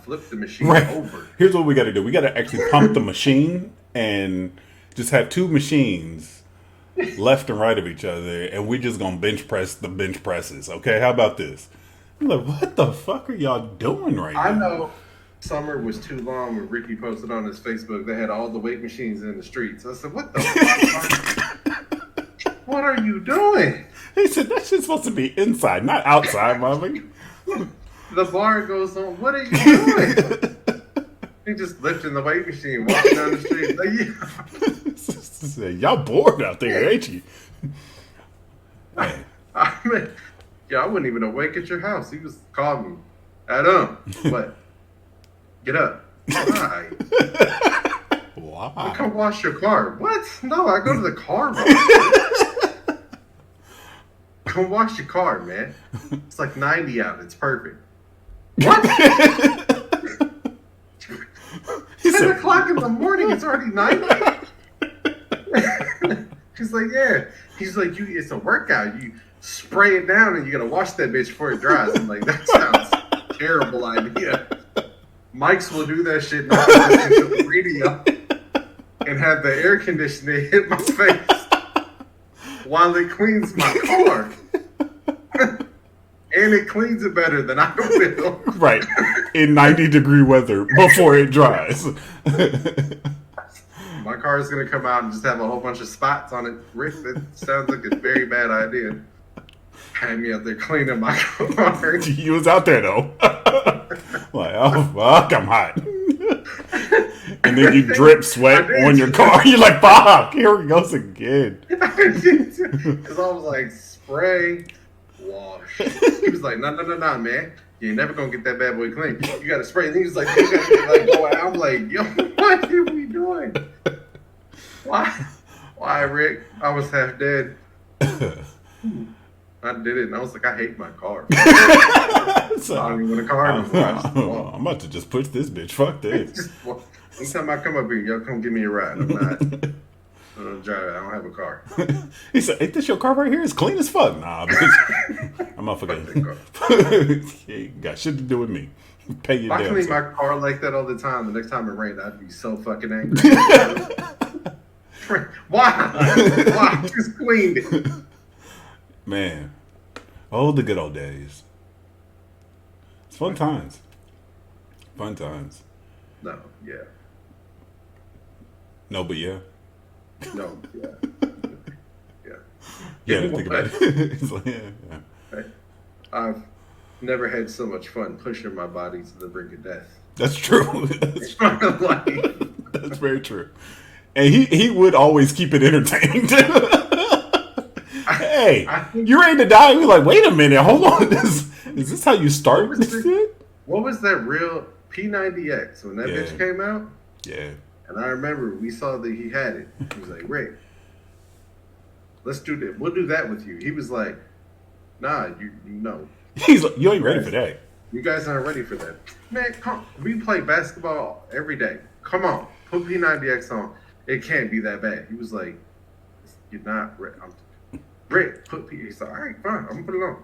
flip the machine over. Here's what we got to do. We got to actually pump the machine and just have two machines left and right of each other, and we just gonna bench press the bench presses. Okay, how about this? I'm like, what the fuck are y'all doing right now? I know summer was too long when Ricky posted on his Facebook they had all the weight machines in the streets. I said, what the fuck? What are you doing? He said that shit's supposed to be inside, not outside, motherfucker. The bar goes on, what are you doing? He just lifting the weight machine, walking down the street. Like, yeah. Y'all bored out there, ain't you? I wouldn't even awake at your house. He was calling me. Adam, what? Get up. Why? Why? Come wash your car. What? No, I go to the car wash. Come wash your car, man. It's like 90 out. It's perfect. What? 10 o'clock in the morning. It's already 90. He's like, yeah. He's like, it's a workout. You spray it down and you gotta wash that bitch before it dries. I'm like, that sounds terrible idea. Mikes will do that shit now to the radio and have the air conditioner hit my face while it cleans my car. And it cleans it better than I will. Right. In 90-degree weather before it dries. My car is going to come out and just have a whole bunch of spots on it. Rick, that sounds like a very bad idea. Had me out there cleaning my car. You was out there, though. Like, oh, fuck, I'm hot. And then you drip sweat on your car. You're like, fuck, here it goes again. Because I was like, spray, wash. He was like, no, man. You ain't never going to get that bad boy clean. You got to spray. And he was like, you got to go out. I'm like, yo, what are we doing? Why, Rick? I was half dead. I did it, and I was like, I hate my car. So, I don't even want a car anymore. I'm about to just push this bitch. Fuck this. Anytime I come up here, y'all come give me a ride. I'm not. I don't drive it. I don't have a car. He said, "Ain't this your car right here? It's clean as fuck." Nah, bitch. I'm motherfucking. You ain't got shit to do with me. Pay your If I damn clean self. my car like that all the time, the next time it rained, I'd be so fucking angry. Why? Just cleaned it. Man, oh, the good old days. It's fun times. Fun times. No, yeah. No, but yeah. No, yeah. Yeah. Yeah, to think about it. It's like, yeah. Right. I've never had so much fun pushing my body to the brink of death. That's true. That's true. Like, That's very true. And he would always keep it entertaining too. Hey, you ready to die? We're like, wait a minute, hold on. Is this how you start this shit? What was that real P90X when that Yeah. bitch came out? Yeah. And I remember we saw that he had it. He was like, Rick, let's do that. We'll do that with you. He was like, nah, no. He's like, you ain't ready for that. You guys aren't ready for that. Man, come. We play basketball every day. Come on. Put P90X on. It can't be that bad. He was like, you're not ready. Rick, put P. He's like, all right, fine. I'm going to put it on.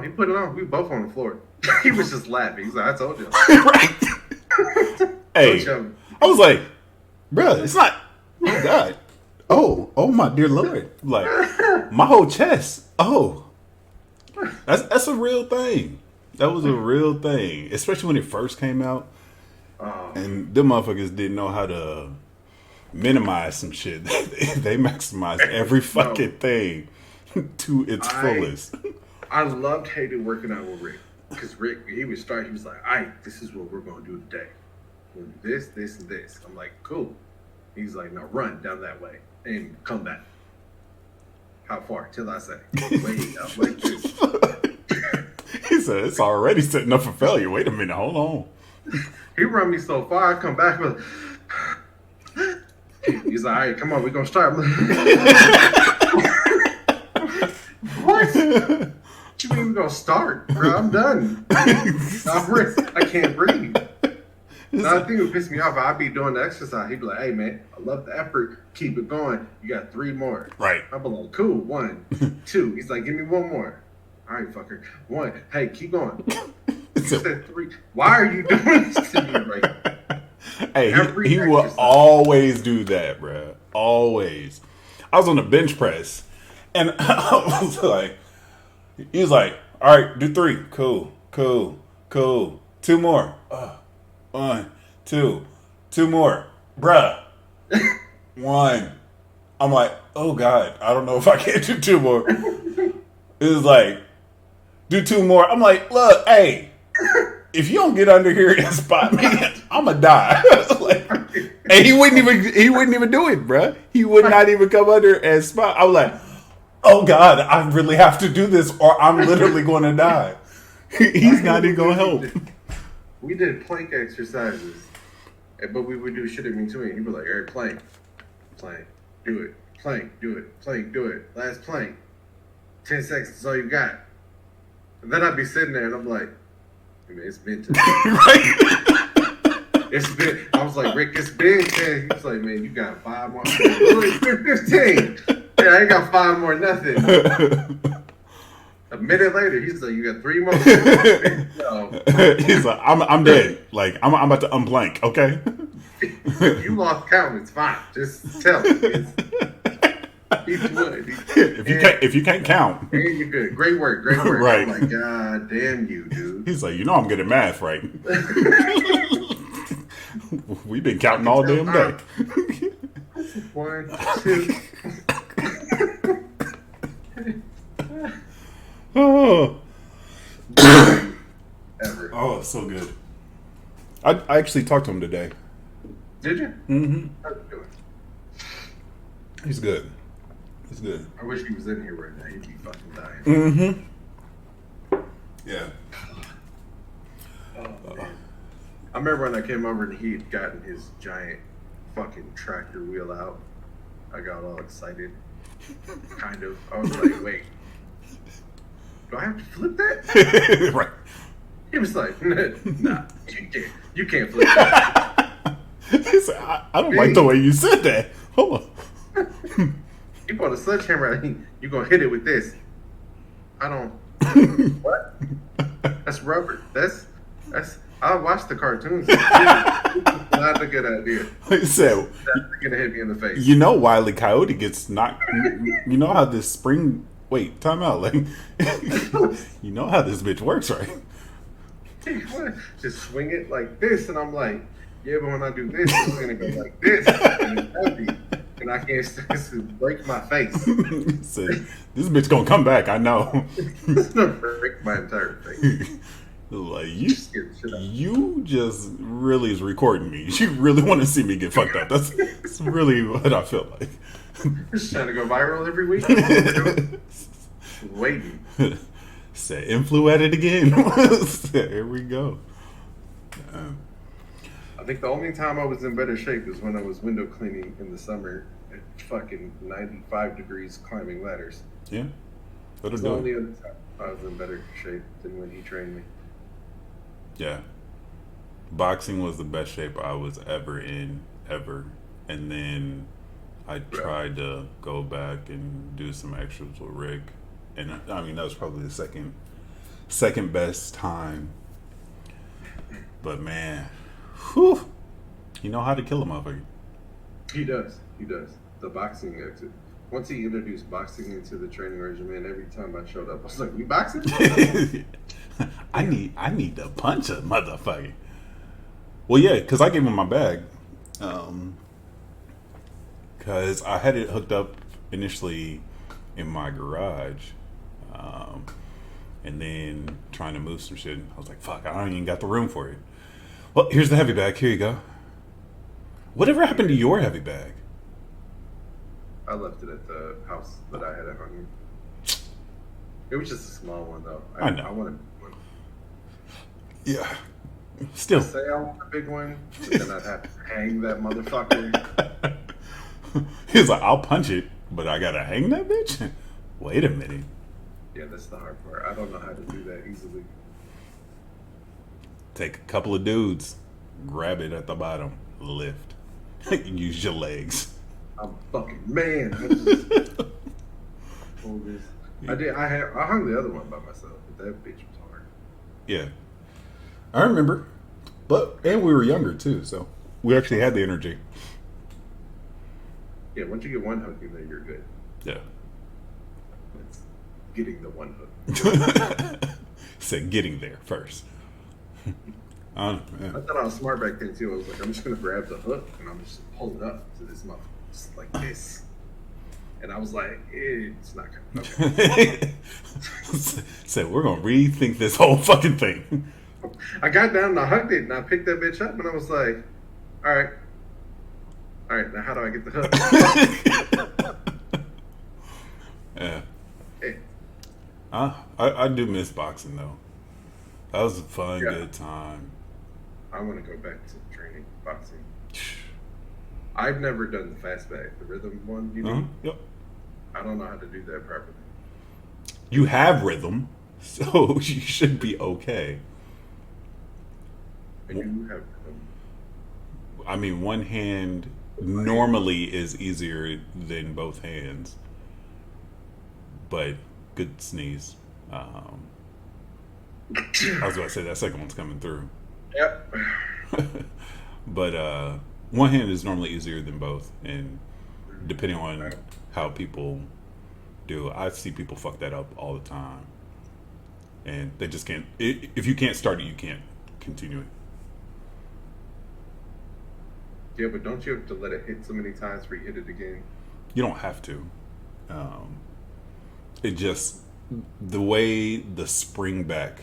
He put it on. We were both on the floor. He was just laughing. He's like, I told you. Right. Hey, I was like, bruh, it's not. Oh God. Oh my dear Lord. Like my whole chest. Oh, that's a real thing. That was a real thing, especially when it first came out. And them motherfuckers didn't know how to minimize some shit. They maximized every fucking thing to its fullest. I loved, hated working out with Rick. Because Rick, he was like, all right, this is what we're going to do today. We'll do this, this, and this. I'm like, cool. He's like, now run down that way and come back. How far? Till I say, wait, I'm like this. He said, it's already setting up for failure. Wait a minute, hold on. He run me so far, I come back with, he's like, all right, come on, we're going to start. What? What you mean we're going to start, bro? I'm done. I can't breathe. Another thing would piss me off, I'd be doing the exercise. He'd be like, hey, man, I love the effort. Keep it going. You got 3 more. Right. I'd be like, cool. 1, 2. He's like, give me 1 more. All right, fucker. 1. Hey, keep going. He said 3. Why are you doing this to me right? Hey, he will always do that, bro. Always. I was on the bench press, and I was like, he was like, all right, do 3. Cool. 2 more. 1, 2. 2 more. Bruh. 1. I'm like, oh God, I don't know if I can do 2 more. It was like, do 2 more. I'm like, look, hey, if you don't get under here and spot me, I'ma die. Like, and he wouldn't even do it, bruh. He would not even come under and spot. I was like, oh God, I really have to do this or I'm literally going to die. He's not even going to help. We did plank exercises, but we would do shit in between. He'd be like, all right, plank, do it. Plank, do it. Plank, do it. Last plank. 10 seconds is all you got. And then I'd be sitting there and I'm like, hey, man, it's been 10. It's been, I was like, Rick, it's been 10. He's like, man, you got 5 more. It's been 15. Yeah, I ain't got 5 more, nothing. A minute later, he's like, you got 3 more. No. He's like, I'm dead. Like, I'm about to unblank, okay? You lost count, it's fine. Just tell me. He's good. If you can't count. And you're good. Great work. Right. I'm like, God damn you, dude. He's like, you know I'm good at math, right? We've been counting all damn day. 1, 2. Oh. Ever. Oh, so good. I actually talked to him today. Did you? Mm-hmm. How's he doing? He's good. He's good. I wish he was in here right now. He'd be fucking dying. Mm-hmm. Yeah. Oh, man. I remember when I came over and he'd gotten his giant fucking tractor wheel out. I got all excited. Kind of. I was like, wait. Do I have to flip that? Right. He was like, nah, you can't flip that. He said, I don't like the way you said that. Hold on. You bought a sledgehammer. You gonna hit it with this? I don't. What? That's rubber. That's. I watched the cartoons. Not a good idea. Like I said, That's gonna hit me in the face. you know Wile E. Coyote gets knocked. You know how this spring. Wait, time out. Like, you know how this bitch works, right? Just swing it like this, and I'm like, yeah, but when I do this, it's gonna be like this, and it's heavy, and I can't break my face. So, this bitch gonna come back. I know. It's gonna break my entire face. Like Shit you just really is recording me. You really want to see me get fucked up. That's really what I feel like. Just trying to go viral every week. Waiting. Say influ at it again. Here we go. I think the only time I was in better shape was when I was window cleaning in the summer at fucking 95 degrees climbing ladders. Yeah. That's the only other time I was in better shape than when he trained me. Yeah. Boxing was the best shape I was ever in, ever. And then I tried to go back and do some extras with Rick. And I mean, that was probably the second best time. But man, whew, you know how to kill a motherfucker. He does. The boxing exit. Once he introduced boxing into the training regimen, every time I showed up, I was like, "We boxing?" I need to punch a motherfucker. Well, yeah, because I gave him my bag. Because I had it hooked up initially in my garage. And then trying to move some shit. I was like, fuck, I don't even got the room for it. Well, here's the heavy bag. Here you go. Whatever happened to your heavy bag? I left it at the house that I had at home. It was just a small one, though. I know. I wanted one. Yeah. Still. Say I want a big one, but then I'd have to hang that motherfucker. He's like, I'll punch it, but I gotta hang that bitch? Wait a minute. Yeah, that's the hard part. I don't know how to do that easily. Take a couple of dudes, grab it at the bottom, lift. Use your legs. I'm a fucking man. Hold this. I hung the other one by myself, but that bitch was hard. Yeah. I remember. And we were younger too, so we actually had the energy. Yeah, once you get one hook in there, you're good. Yeah. It's getting the one hook. Said getting there first. I thought I was smart back then too. I was like, I'm just gonna grab the hook and I'm just pull it up to this motherfucker, just like this. And I was like, it's not gonna. Said we're gonna rethink this whole fucking thing. I got down and I hugged it and I picked that bitch up and I was like, all right, now how do I get the hook? Yeah. Hey. I do miss boxing though. That was a fun, good time. I want to go back to training boxing. I've never done the fastback, the rhythm one. You know? Yep. I don't know how to do that properly. You have rhythm, so you should be okay. I do have rhythm. I mean, one hand normally is easier than both hands, but good sneeze. I was about to say that second one's coming through. Yep. But one hand is normally easier than both, and depending on how people do, I see people fuck that up all the time, and they just can't. If you can't start it, you can't continue it. Yeah, but don't you have to let it hit so many times before you hit it again? You don't have to. It just the way the spring back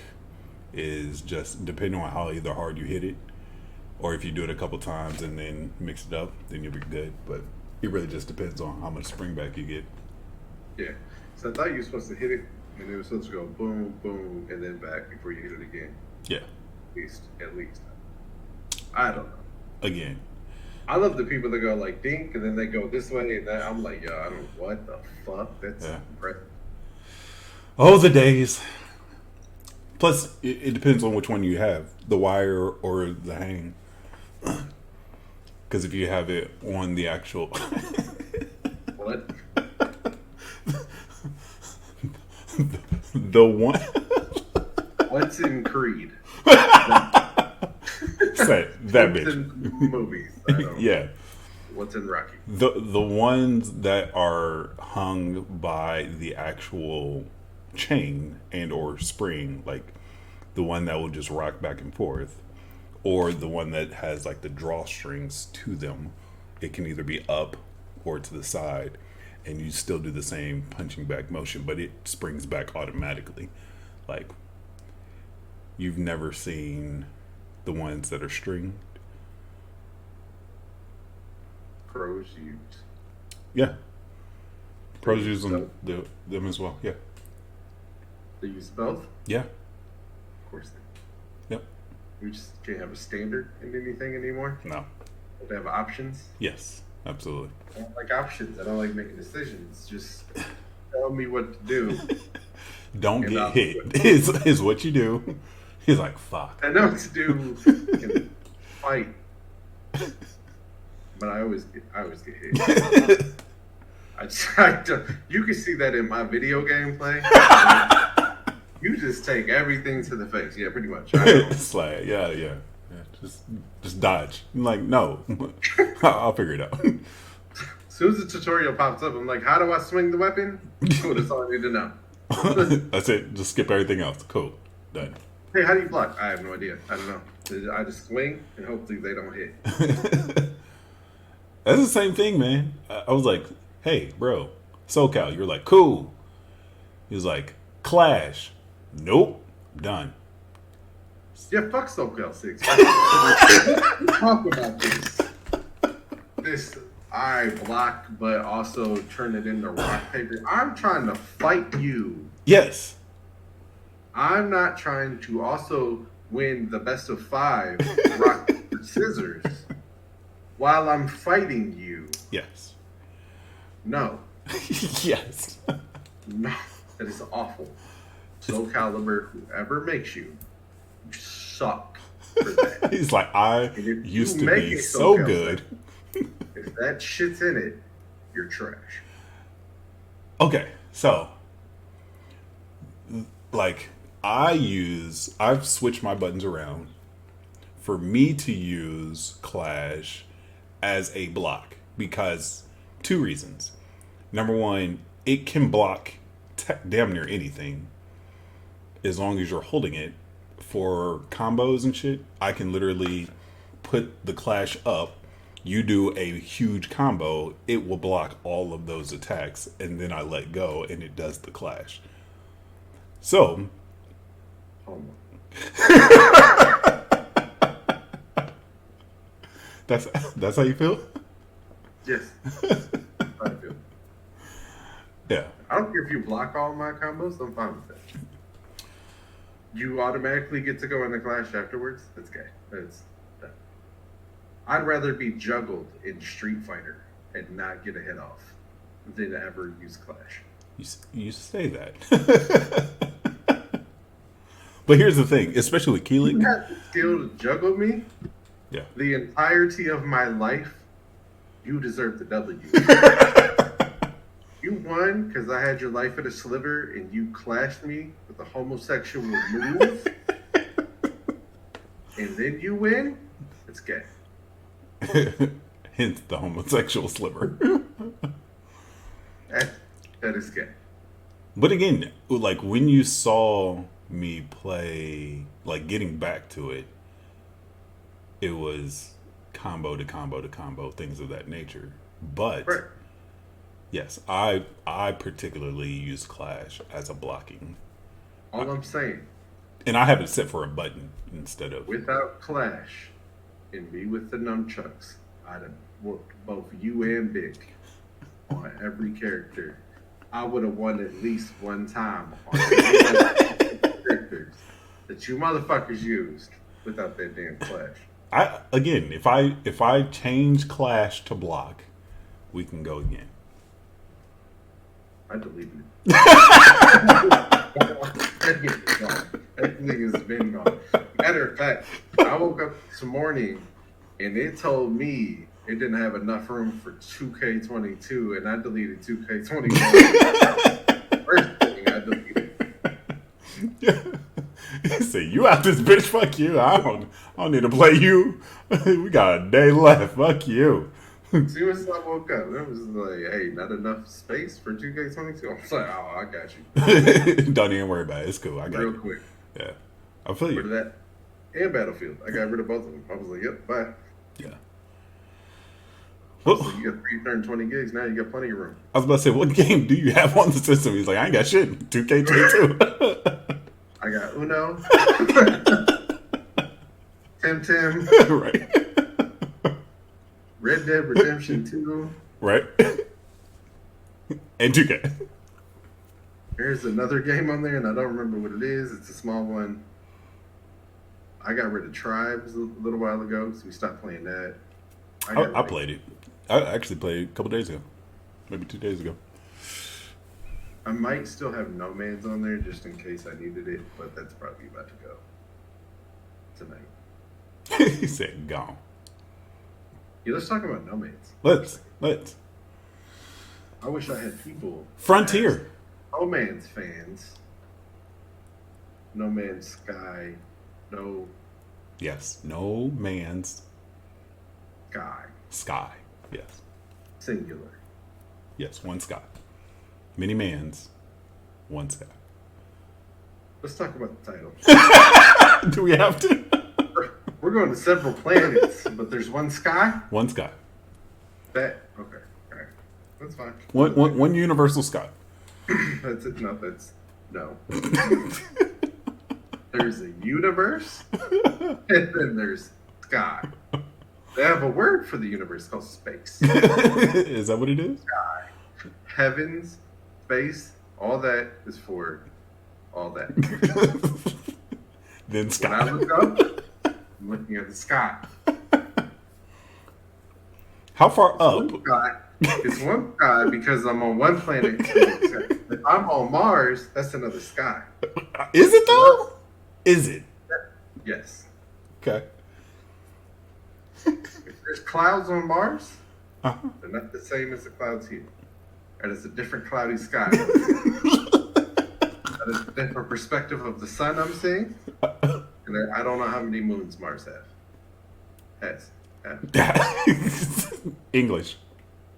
is just depending on how either hard you hit it, or if you do it a couple times and then mix it up, then you'll be good. But it really just depends on how much spring back you get. Yeah. So I thought you were supposed to hit it, and it was supposed to go boom, boom, and then back before you hit it again. Yeah. At least. I don't know. Again. I love the people that go like dink, and then they go this way and that. I'm like, yo, I don't. What the fuck? That's impressive. Oh, the days. Plus, it depends on which one you have, the wire or the hang. Because if you have it on the actual... What? The one. What's in Creed? Say that What's bitch. in movies? I don't Yeah. What's in Rocky? The ones that are hung by the actual chain and or spring, like the one that will just rock back and forth, or the one that has like the drawstrings to them. It can either be up or to the side, and you still do the same punching back motion, but it springs back automatically. Like, you've never seen the ones that are stringed. Pros use. Yeah, pros They use use both. them as well. Yeah, They use both. yeah, Of course. yep. We just can't have a standard in anything anymore. No, They have options. yes, absolutely. I don't like options. I don't like making decisions. Just tell me what to do. Don't And get I'll hit do is what you do. He's like, fuck. I know what to do and fight, but I always get hit. You can see that in my video game play. You just take everything to the face. Yeah, pretty much. I know. It's like, yeah. Just dodge. I'm like, no. I'll figure it out. As soon as the tutorial pops up, I'm like, how do I swing the weapon? Cool, that's all I need to know. That's it. Just skip everything else. Cool. Done. Hey, how do you block? I have no idea. I don't know. I just swing and hopefully they don't hit. That's the same thing, man. I was like, hey, bro, SoCal. You're like, cool. He was like, Clash. Nope. Done. Yeah, fuck SoCal 6. Talk about this. This, I block, but also turn it into rock, paper. I'm trying to fight you. Yes. I'm not trying to also win the best of 5 rock, paper, scissors while I'm fighting you. Yes. No. Yes. No. That is awful. Soul Calibur, whoever makes you, you suck for that. He's like, I And if used you to make be it so SoCal, good. If that shit's in it, you're trash. Okay, so like I've switched my buttons around for me to use Clash as a block because 2 reasons. Number one, it can block damn near anything as long as you're holding it. For combos and shit, I can literally put the Clash up. You do a huge combo, it will block all of those attacks, and then I let go, and it does the Clash. So, Oh that's how you feel? yes. That's how I feel. Yeah. I don't care if you block all my combos, I'm fine with that. You automatically get to go in the Clash afterwards. That's gay. I'd rather be juggled in Street Fighter and not get a hit off than ever use Clash. You say that. But here's the thing, especially with You Keelik. have the skill to juggle me Yeah. the entirety of my life. You deserve the W. You won because I had your life at a sliver and you clashed me with a homosexual move. And then you win? It's gay. Hence the homosexual sliver. That is gay. But again, like when you saw me play, like getting back to it, it was combo to combo to combo, things of that nature. But Right. yes, I particularly use Clash as a blocking, All I'm saying, and I have it set for a button instead of. without Clash and me with the nunchucks, I'd have whooped both you and Big on every character. I would have won at least one time on every characters that you motherfuckers used without that damn Clash. If I change Clash to block, we can go again. I deleted it. That thing has been gone. Matter of fact, I woke up this morning and it told me it didn't have enough room for 2K22 and I deleted 2K21. First thing I deleted. Say, you out this bitch, fuck you. I don't need to play you. We got a day left. Fuck you. As soon as I woke up, it was like, hey, not enough space for 2K22. I was like, oh, I got you. Don't even worry about it. It's cool. I got Real you. quick. Yeah. I feel Rid you. of that and Battlefield. I got rid of both of them. I was like, yep, bye. Yeah. So you got 320 gigs, now you got plenty of room. I was about to say, what game do you have on the system? He's like, I ain't got shit. 2K22. I got Uno. Tim. Right. Red Dead Redemption 2. Right. And 2K. There's another game on there, and I don't remember what it is. It's a small one. I got rid of Tribes a little while ago, so we stopped playing that. I played it. I actually played it a couple days ago. Maybe 2 days ago. I might still have No Man's on there just in case I needed it, but that's probably about to go tonight. He said, gone. Yeah, let's talk about No Man's. Let's. I wish I had people. Frontier. No Man's fans. No Man's Sky. No Yes. No man's Sky. sky. Yes. Singular. Yes. One sky. Many mans. One sky. Let's talk about the title. Do we have to? We're going to several planets, but there's one sky? One sky. Okay. All right. That's fine. One universal sky. That's it. No. There's a universe, and then there's sky. They have a word for the universe called space. Is that what it is? Sky. Heavens, space, all that is for all that. Then sky. When I look up, I'm looking at the sky. How far up? It's one sky because I'm on one planet. If I'm on Mars, that's another sky. Is it though? Is it? Yes. Okay. If there's clouds on Mars, Uh-huh. they're not the same as the clouds here. And it's a different cloudy sky. That is a different perspective of the sun I'm seeing. And I don't know how many moons Mars has. English.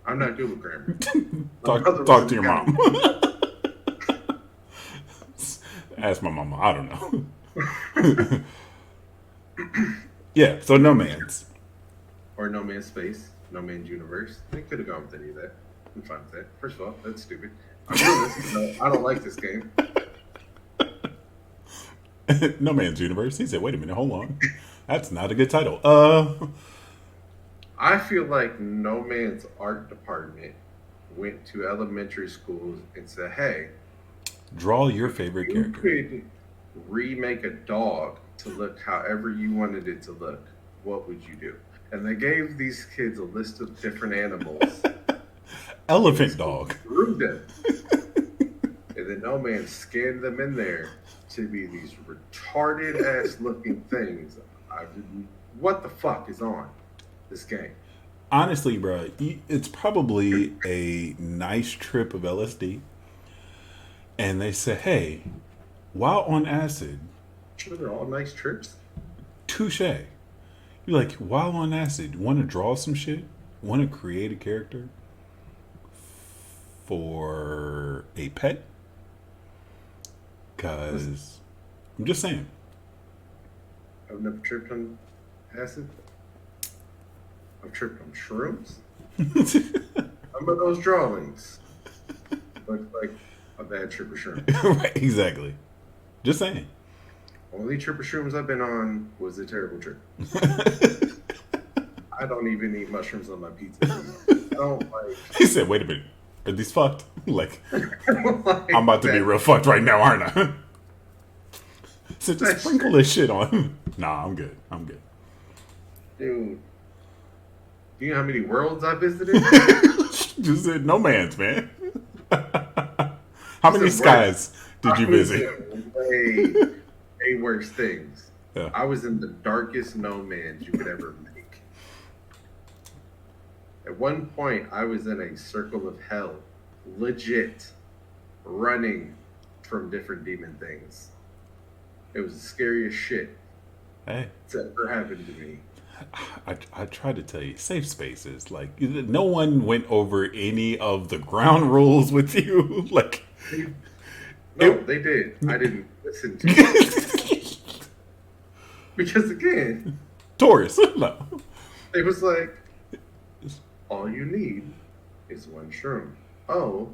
I'm not good with grammar. Talk to your mom. Ask my mama. I don't know. Yeah, so No Man's. Or No Man's Space, No Man's Universe. They could have gone with any of that. I'm fine with that. First of all, that's stupid. I'm doing this. No, I don't like this game. No Man's Universe. He said, wait a minute, hold on. That's not a good title. I feel like No Man's art department went to elementary schools and said, hey, Draw your favorite you character. could remake a dog to look however you wanted it to look. What would you do? And they gave these kids a list of different animals. Elephant dog. Drew them. And then No Man scanned them in there to be these retarded ass looking things. What the fuck is on this game? Honestly, bro, it's probably a nice trip of LSD. And they said, hey, while on acid, Sure, they're all nice trips. touche. You're like, while on acid, want to draw some shit? Want to create a character for a pet? Because I'm just saying. I've never tripped on acid. I've tripped on shrooms. Some of those drawings look like a bad trip of shrooms. Right, exactly. Just saying. Only trip of shrooms I've been on was a terrible trip. I don't even eat mushrooms on my pizza anymore. I don't like. He said, wait a minute. Are these fucked? Like, like I'm about to be that. real fucked right now, aren't I? So just That sprinkle this shit on. Nah, I'm good. Dude. You know how many worlds I visited? Just said No Man's, man. How many skies did you visit? Way worse things. Yeah. I was in the darkest No Man's you could ever make. At one point, I was in a circle of hell, legit, running from different demon things. It was the scariest shit Hey, that's ever happened to me. I tried to tell you, safe spaces. Like, no one went over any of the ground rules with you. Like, They, no, it. they did. I didn't listen to them because again, Taurus. No. it was like all you need is one shroom. Oh,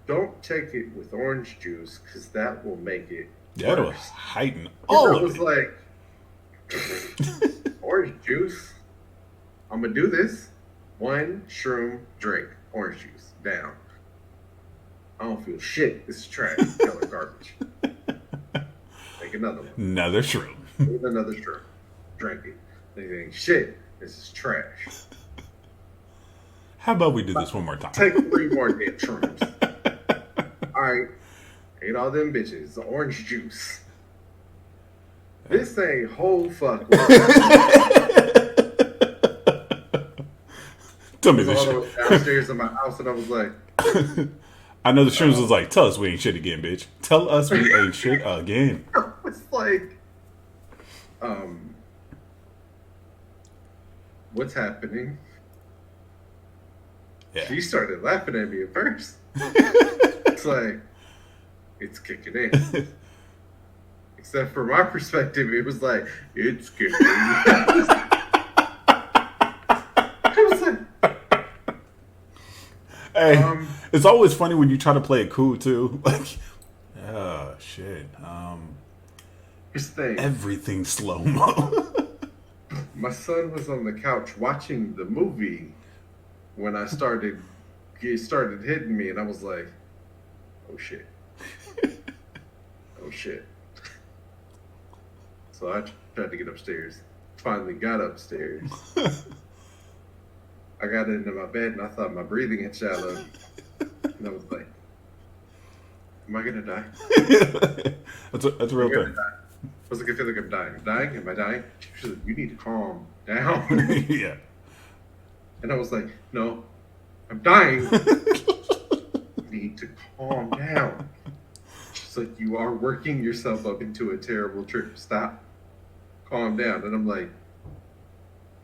don't take it with orange juice because that will make it That'll worse. heighten And all I of was it. like, orange juice. I'm gonna do this. One shroom drink, orange juice down. I don't feel shit. This is trash. Color garbage. Make another one. Another shroom. Make another shroom. Drink it. They ain't shit. This is trash. How about we do this one more time? Take 3 more damn shrooms. All right. Ate all them bitches. The orange juice. This ain't whole fuck. Tell me I this was shit. downstairs in my house and I was like, I know the shrooms was like, tell us we ain't shit again, bitch. Tell us we ain't shit again. it's like, what's happening? Yeah. She started laughing at me at first. It's like, it's kicking in. Except from my perspective, it was like, it's kicking in. I was like, Hey, it's always funny when you try to play it cool too. Like, oh shit. here's the thing. Everything slow mo. My son was on the couch watching the movie when he started hitting me, and I was like, oh shit. Oh shit. So I tried to get upstairs. Finally got upstairs. I got into my bed and I thought my breathing had shallow. And I was like, am I gonna die? That's a real thing. I was like, I feel like I'm dying. I'm dying? Am I dying? She was like, you need to calm down. Yeah. And I was like, no, I'm dying. You need to calm down. She's like, you are working yourself up into a terrible trip. Stop. Calm down. And I'm like,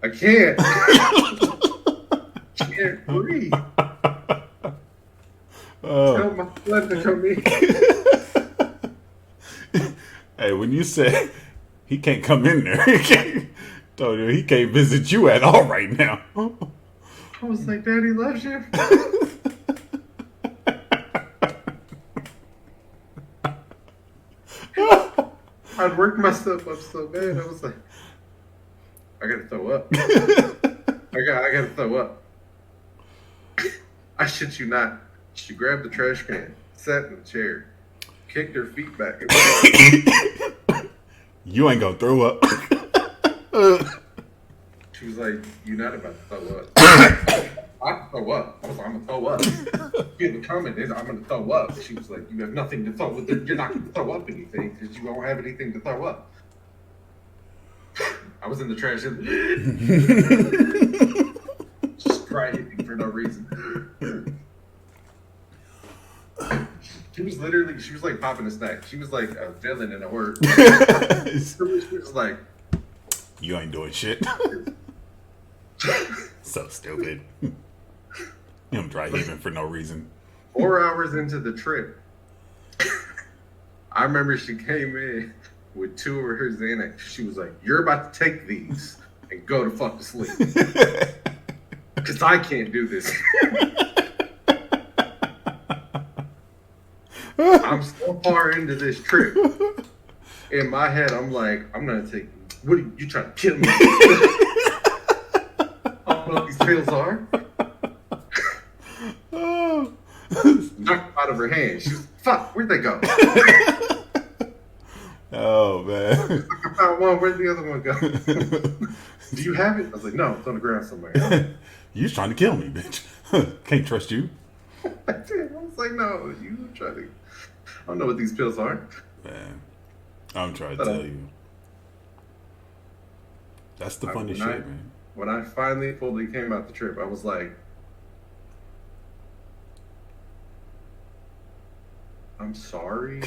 I can't. Can't breathe. Tell my blood to come in. Hey, when you said he can't come in there, told you he can't visit you at all right now. I was like, Daddy loves you. I'd worked myself up so bad. I was like, I gotta throw up. I gotta throw up. I shit you not. She grabbed the trash can, sat in the chair, kicked her feet back, and went, You ain't gonna throw up. she was like, "You're not about to throw up." I can throw up. I was like, "I'm gonna throw up." Feel the comment is, "I'm gonna throw up." She was like, "You have nothing to throw up. You're not gonna throw up anything because you don't have anything to throw up." I was in the trash, just cry hitting for no reason. She was like popping a snack. She was like a villain in a word. She was like, You ain't doing shit. So stupid. Him dry heaving for no reason. 4 hours into the trip, I remember she came in with 2 of her Xanax. She was like, "You're about to take these and go to fuck to sleep. Because I can't do this." I'm so far into this trip. In my head, I'm like, I'm going to take, what are you trying to kill me? I don't know what these pills are. Knocked them out of her hand. She was, fuck, where'd they go? Oh, man. I found one, where'd the other one go? Do you have it? I was like, no, it's on the ground somewhere. You was trying to kill me, bitch. Can't trust you. I was like, no, you try to, I don't know what these pills are. Man, I'm trying to tell you. That's the funny shit, man. When I finally fully came out the trip, I was like, I'm sorry.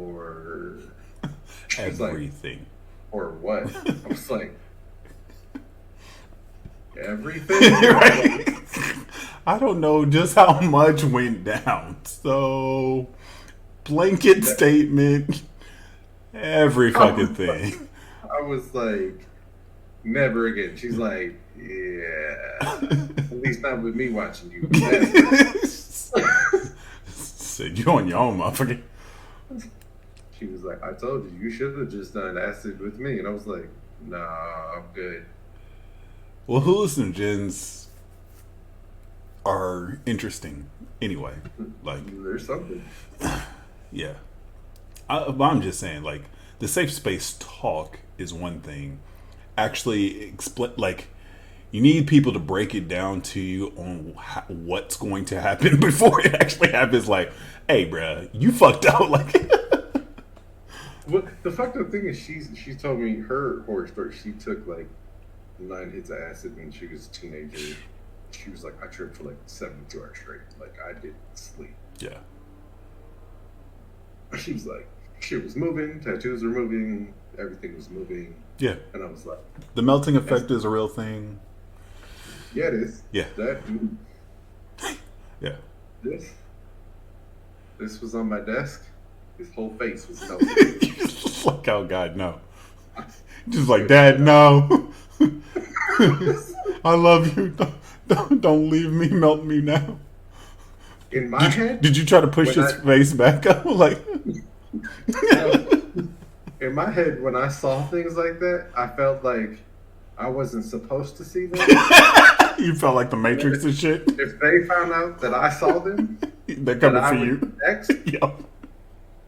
for. She was like, Everything. for what? I was like, everything. Right? I don't know just how much went down. So, blanket statement, every fucking thing. I was like, never again. She's like, yeah. At least not with me watching you. Said you on your own, motherfucker. She was like, I told you, you should have just done acid with me. And I was like, nah, I'm good. Well, hallucinogens are interesting anyway. Like, There's something. yeah. I'm just saying, like, the safe space talk is one thing. Actually, explain, like, you need people to break it down to you on what's going to happen before it actually happens. Like, hey, bruh, you fucked up. Like, Well, the fucked up thing is she told me her horror story. She took like 9 hits of acid when she was a teenager. She was like, I tripped for like 72 hours straight. Like, I didn't sleep. yeah, She was like, shit was moving, tattoos were moving, everything was moving. yeah. And I was like, The melting effect is a real thing. yeah, it is. Yeah, That, yeah. this was on my desk. His whole face was melting. Like, oh God, no. Just like, Dad, no. I love you. Don't leave me. Melt me now. In my head, Did you try to push his face back up? Like, in my head, when I saw things like that, I felt like I wasn't supposed to see them. you felt like the Matrix and shit. If they found out that I saw them, They're coming that I for would you. be next. Yep.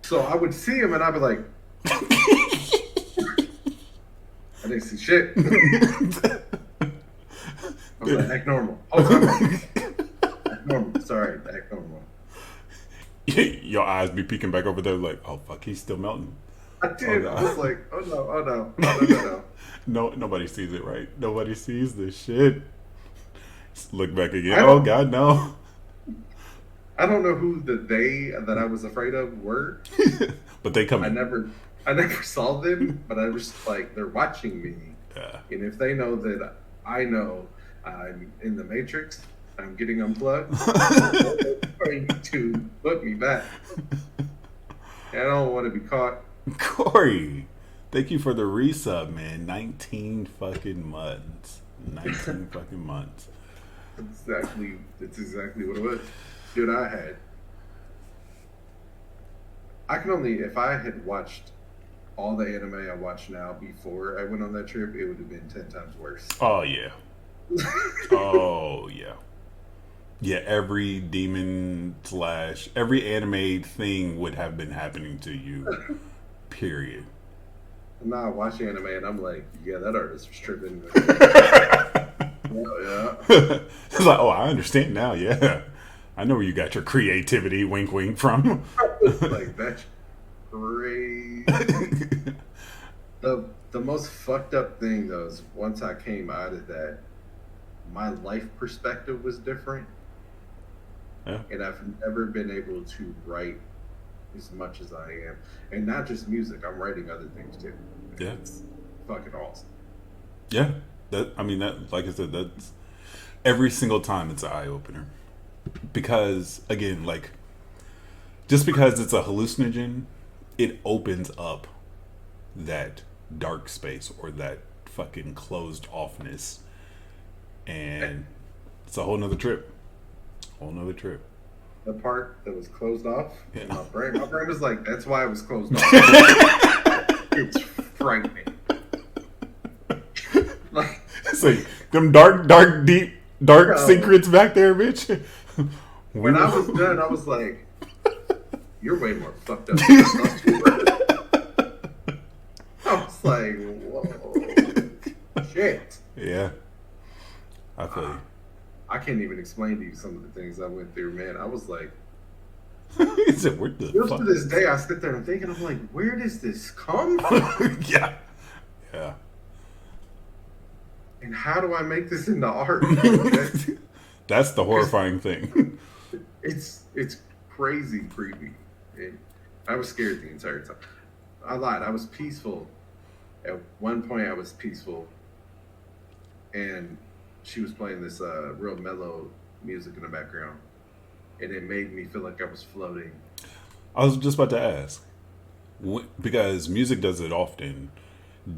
So I would see them and I'd be like, I didn't see shit. I'm like, act normal. Hold on. Act normal. Sorry, act normal. Your eyes be peeking back over there like, oh fuck, he's still melting. I did. I was like, oh no, oh no, oh no. No, nobody sees it, right? Nobody sees this shit. Look back again. Oh God, no. I don't know who the they that I was afraid of were. But they come I in. never saw them, but I was like, they're watching me. Yeah. And if they know that I know I'm in the Matrix, I'm getting unplugged, they're trying to put me back. And I don't want to be caught. Corey, thank you for the resub, man. 19 fucking months. 19 fucking months. That's exactly what it was. Dude, I can only, if I had watched all the anime I watch now before I went on that trip, it would have been 10 times worse. Oh, yeah. Oh, yeah. Yeah, every demon / every anime thing would have been happening to you. Period. Now I watch anime and I'm like, yeah, that artist was tripping. Yeah. It's like, oh, I understand now. Yeah. I know where you got your creativity, wink, wink, from. Like, that's crazy. The most fucked up thing, though, is once I came out of that, my life perspective was different. Yeah. And I've never been able to write as much as I am. And not just music, I'm writing other things, too. Yeah. It's fucking awesome. Yeah. That like I said, that's every single time it's an eye opener. Because again, like, just because it's a hallucinogen, it opens up that dark space or that fucking closed offness, and it's a whole nother trip. The part that was closed off, Yeah. my brain was like, that's why it was closed off. It's frightening. Like, It's like them dark secrets back there, bitch. when I was done, I was like, you're way more fucked up than I thought you were. I was like, whoa, shit. Yeah, I feel you. I can't even explain to you some of the things I went through, man. I was like, He said, "What the still fuck?" to this day, I sit there and thinking, I'm like, where does this come from? Yeah. And how do I make this into art? That's the horrifying thing. It's crazy creepy. I was scared the entire time. I lied. I was peaceful. At one point, I was peaceful, and she was playing this real mellow music in the background, and it made me feel like I was floating. I was just about to ask, because music does it often.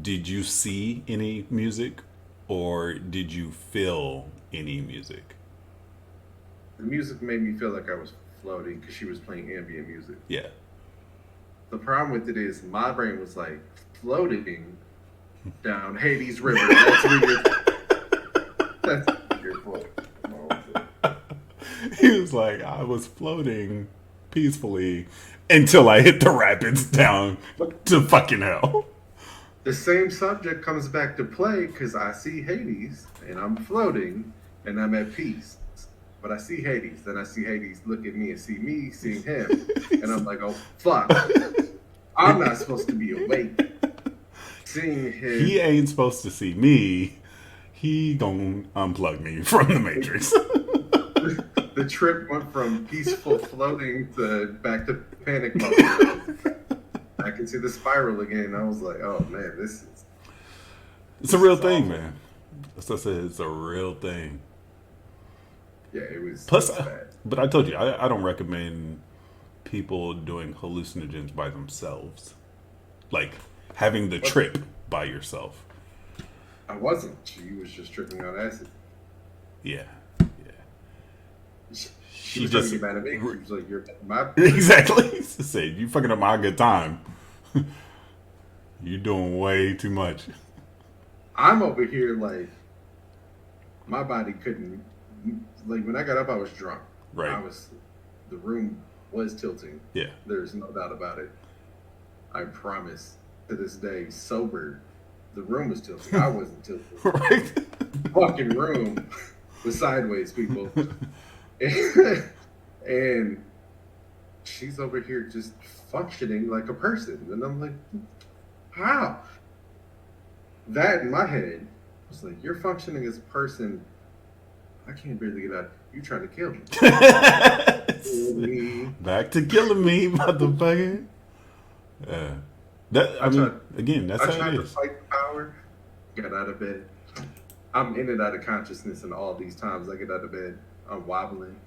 Did you see any music, or did you feel any music? The music made me feel like I was floating because she was playing ambient music. Yeah. The problem with it is my brain was like floating down Hades River. That's where you're. That's where you're floating. He was like, I was floating peacefully until I hit the rapids down to fucking hell. The same subject comes back to play because I see Hades and I'm floating and I'm at peace. But I see Hades, then I see Hades look at me and see me seeing him. And I'm like, oh, fuck. I'm not supposed to be awake. Seeing him. He ain't supposed to see me. He gonna unplug me from the Matrix. The trip went from peaceful floating to back to panic mode. I can see the spiral again. I was like, oh, man, It's a real is thing, awful. man. As I said, it's a real thing. Yeah, it was Plus, bad. but I told you, I don't recommend people doing hallucinogens by themselves. Like having the trip by yourself. I wasn't. She was just tripping on acid. Yeah. She was trying to get mad at me. She was like, you're my... Exactly. Said, you fucking up my good time. You doing way too much. I'm over here like, my body couldn't... Like, when I got up, I was drunk. Right. The room was tilting. Yeah. There's no doubt about it. I promise, to this day, sober, the room was tilting. I wasn't tilting. Right. The fucking room was sideways, people. And she's over here just functioning like a person. And I'm like, how? That in my head was like, you're functioning as a person. I can't barely get out. You trying to kill me. Back to killing me, motherfucker. Yeah. Again, that's I how tried it to is. fight the power, got out of bed. I'm in and out of consciousness, and all these times I get out of bed, I'm wobbling.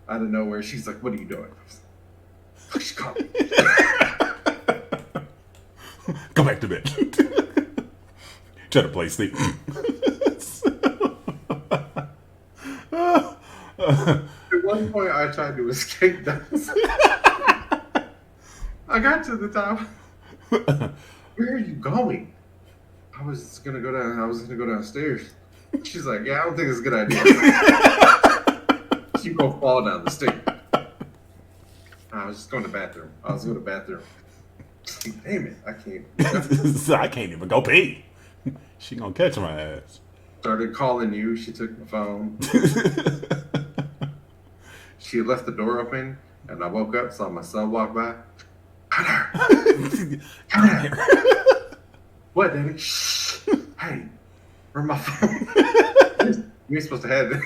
Out of nowhere, she's like, what are you doing? She called me. Go back to bed. Try to play sleep. At one point, I tried to escape that. I got to the top. Where are you going? I was gonna go downstairs. She's like, yeah, I don't think it's a good idea. You gonna fall down the stairs. I was just going to the bathroom. Damn it, I can't. I can't even go pee. She gonna catch my ass. Started calling you. She took my phone. She had left the door open, and I woke up, saw my son walk by. Connor! Connor! What, Daddy? Shh! Hey, where's my phone? You ain't supposed to have it.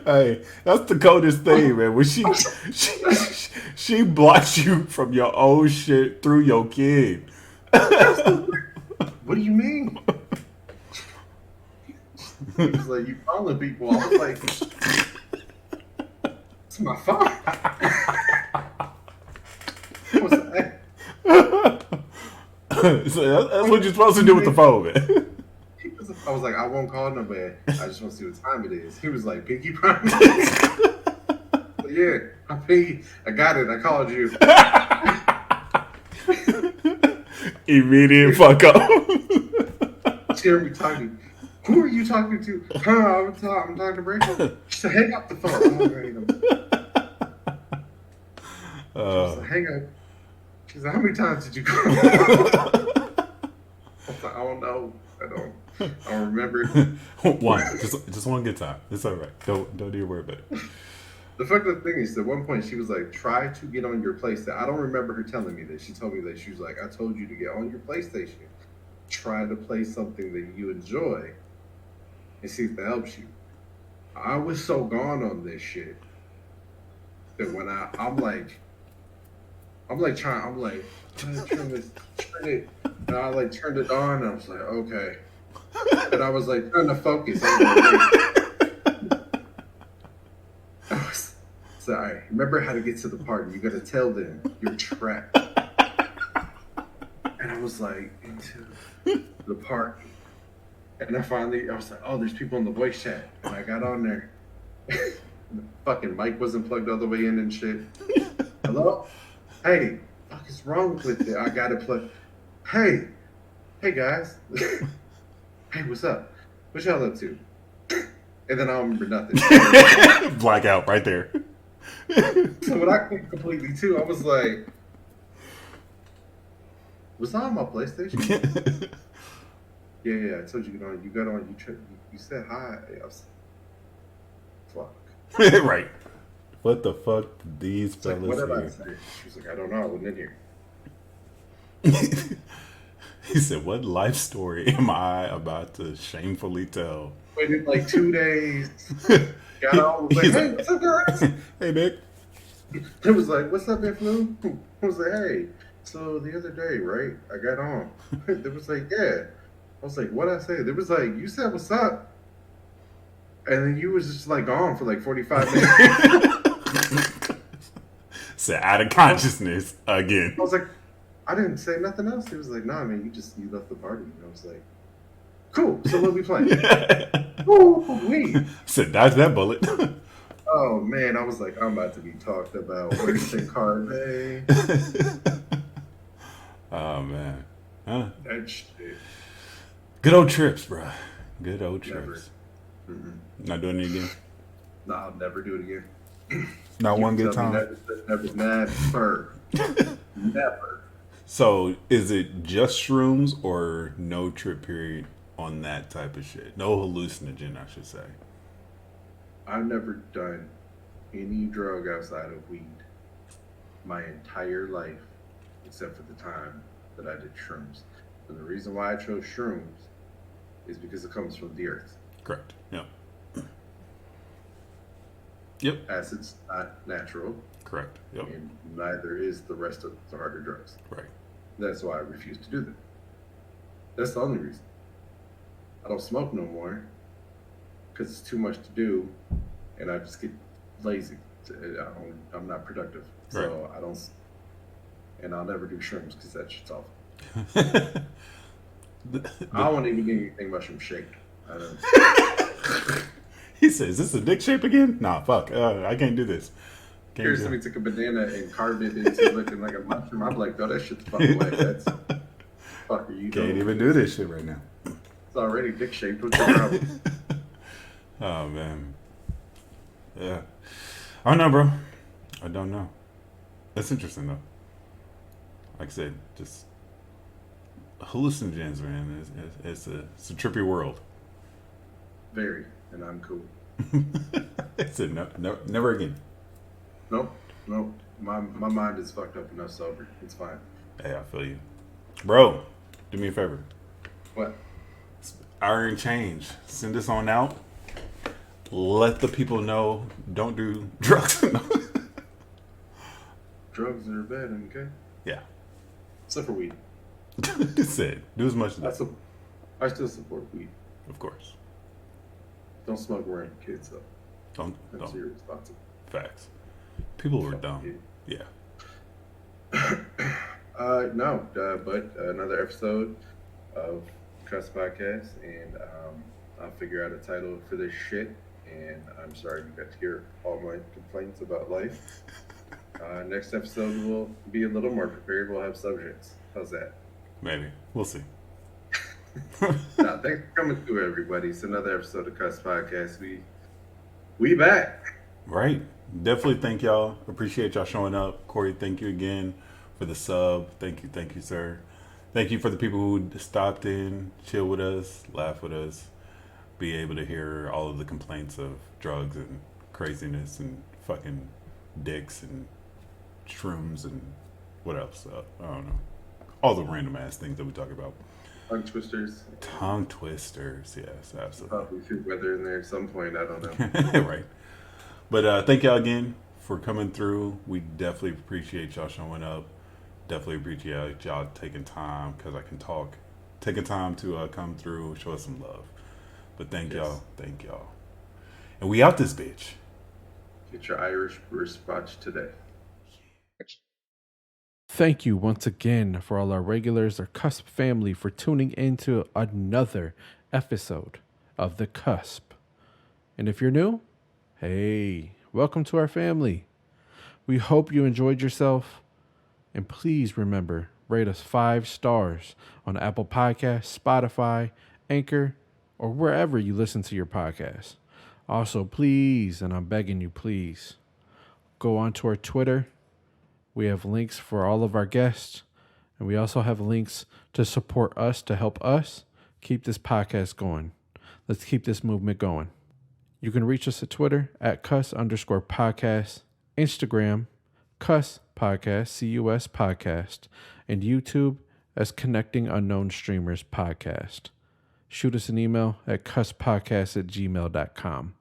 Hey, that's the coldest thing, man. When she blocks you from your own shit through your kid. What do you mean? He was like, you calling people. I was like, it's my phone. What's that? So that's what you're supposed to do with the phone, man. I was like, I won't call nobody. I just want to see what time it is. He was like, Pinky promise. Yeah, I got it. I called you. Immediate fuck up. She heard me talking. Who are you talking to? I'm talking to Rachel. She said, hang up the phone. I'm not hang up. She said, hang up. She said, how many times did you call? I was like, I don't know. I don't remember. One. Just one good time. It's all right. Don't even worry about it. The fucked up thing is, at one point, she was like, try to get on your PlayStation. I don't remember her telling me this. She told me that. She was like, I told you to get on your PlayStation. Try to play something that you enjoy and see if that helps you. I was so gone on this shit that when I'm like trying, I'm like, turn it, and I like turned it on, and I was like, okay, and I was like trying to focus. I was like, wait, I was, sorry. Remember how to get to the party? You got to tell them you're trapped. And I was like into the party, and I was like, oh, there's people in the voice chat, and I got on there. The fucking mic wasn't plugged all the way in and shit. Hello? Hey, fuck is wrong with it? I gotta plug. Hey, hey guys. Hey, what's up? What y'all up to? And then I don't remember nothing. Blackout right there. So when I clicked completely too, I was like, was I on my PlayStation? Yeah, I told you get on. You got on. You said hi. I was fuck. Right. What the fuck did these It's like, fellas what did I here? say? She was like, I don't know. I wasn't in here. He said, "What life story am I about to shamefully tell?" Waited like 2 days. Got on. Was like, He's hey, like, what's up, guys? "Hey, Nick." It was like, what's up, Influ? I was like, hey. So the other day, right? I got on. It was like, yeah. I was like, what I say? It was like, you said what's up, and then you was just like gone for like 45 minutes. Said out of consciousness again. I was like, I didn't say nothing else. He was like, nah, man, you left the party. And I was like, cool. So what we playing? Ooh, we. Said dodge that bullet. Oh man, I was like, I'm about to be talked about. Where's the card, man? Oh man, huh? That shit. Good old trips, bro. Good old Never. trips. Mm-mm. Not doing it again. No, I'll never do it again. Not You one can good tell me time. Never. Never. So is it just shrooms or no trip period on that type of shit? No hallucinogen, I should say. I've never done any drug outside of weed my entire life, except for the time that I did shrooms. And the reason why I chose shrooms is because it comes from the earth. Correct. Yep. Yep. Acid's not natural, Correct. Yep. and neither is the rest of the harder drugs. Right. That's why I refuse to do them. That's the only reason. I don't smoke no more because it's too much to do, and I just get lazy. I'm not productive, so I don't. And I'll never do shrooms because that shit's awful. I don't want to even get anything mushroom shake. I don't. He says, "Is this a dick shape again?" Nah, fuck. I can't do this. Can't Here's do somebody took a banana and carved it into looking like a mushroom. I'm like, no, that shit's fucking away. That's fuck are you Can't doing? even do this shit right now. It's already dick shaped. What's your problem? Oh man. Yeah. I don't know, bro. I don't know. That's interesting though. Like I said, just hallucinogens, man. It's a trippy world. Very, and I'm cool. I said no, never again. Nope. My mind is fucked up enough sober. It's fine. Hey, I feel you, bro. Do me a favor. What? Iron Change. Send this on out. Let the people know. Don't do drugs. Drugs are bad, okay? Yeah. Except for weed. Said do as much as that. I still support weed. Of course. Don't smoke around kids though. Don't. That's irresponsible. Facts. People were Fuck dumb. you. Yeah. No, but another episode of cuspodcast, and I'll figure out a title for this shit. And I'm sorry you got to hear all my complaints about life. Next episode will be a little more prepared. We'll have subjects. How's that? Maybe. We'll see. Nah, thanks for coming through, everybody. It's another episode of Cuss Podcast. We back. Right. Definitely thank y'all. Appreciate y'all showing up. Corey, thank you again for the sub. Thank you, sir. Thank you for the people who stopped in, chill with us, laugh with us, be able to hear all of the complaints of drugs and craziness and fucking dicks and shrooms and what else? I don't know. All the random ass things that we talk about. Tongue twisters. Tongue twisters. Yes, absolutely. Probably food weather in there at some point. I don't know. Right. But thank y'all again for coming through. We definitely appreciate y'all showing up. Definitely appreciate y'all taking time, because I can talk. Taking time to come through, show us some love. But thank y'all. Thank y'all. And we out this bitch. Get your Irish response today. Thank you once again for all our regulars, our Cusp family, for tuning into another episode of The Cusp. And if you're new, hey, welcome to our family. We hope you enjoyed yourself. And please remember, rate us 5 stars on Apple Podcasts, Spotify, Anchor, or wherever you listen to your podcasts. Also, please, and I'm begging you, please, go on to our Twitter. We have links for all of our guests, and we also have links to support us, to help us keep this podcast going. Let's keep this movement going. You can reach us at Twitter at @cus_podcast, Instagram, Cus Podcast, CUS Podcast, and YouTube as Connecting Unknown Streamers Podcast. Shoot us an email at cuspodcast@gmail.com.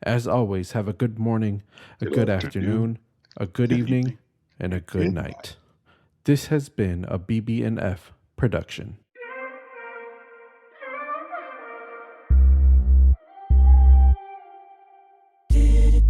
As always, have a good morning, a good afternoon, a good evening, and a good night. This has been a BB&F production. Did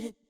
it.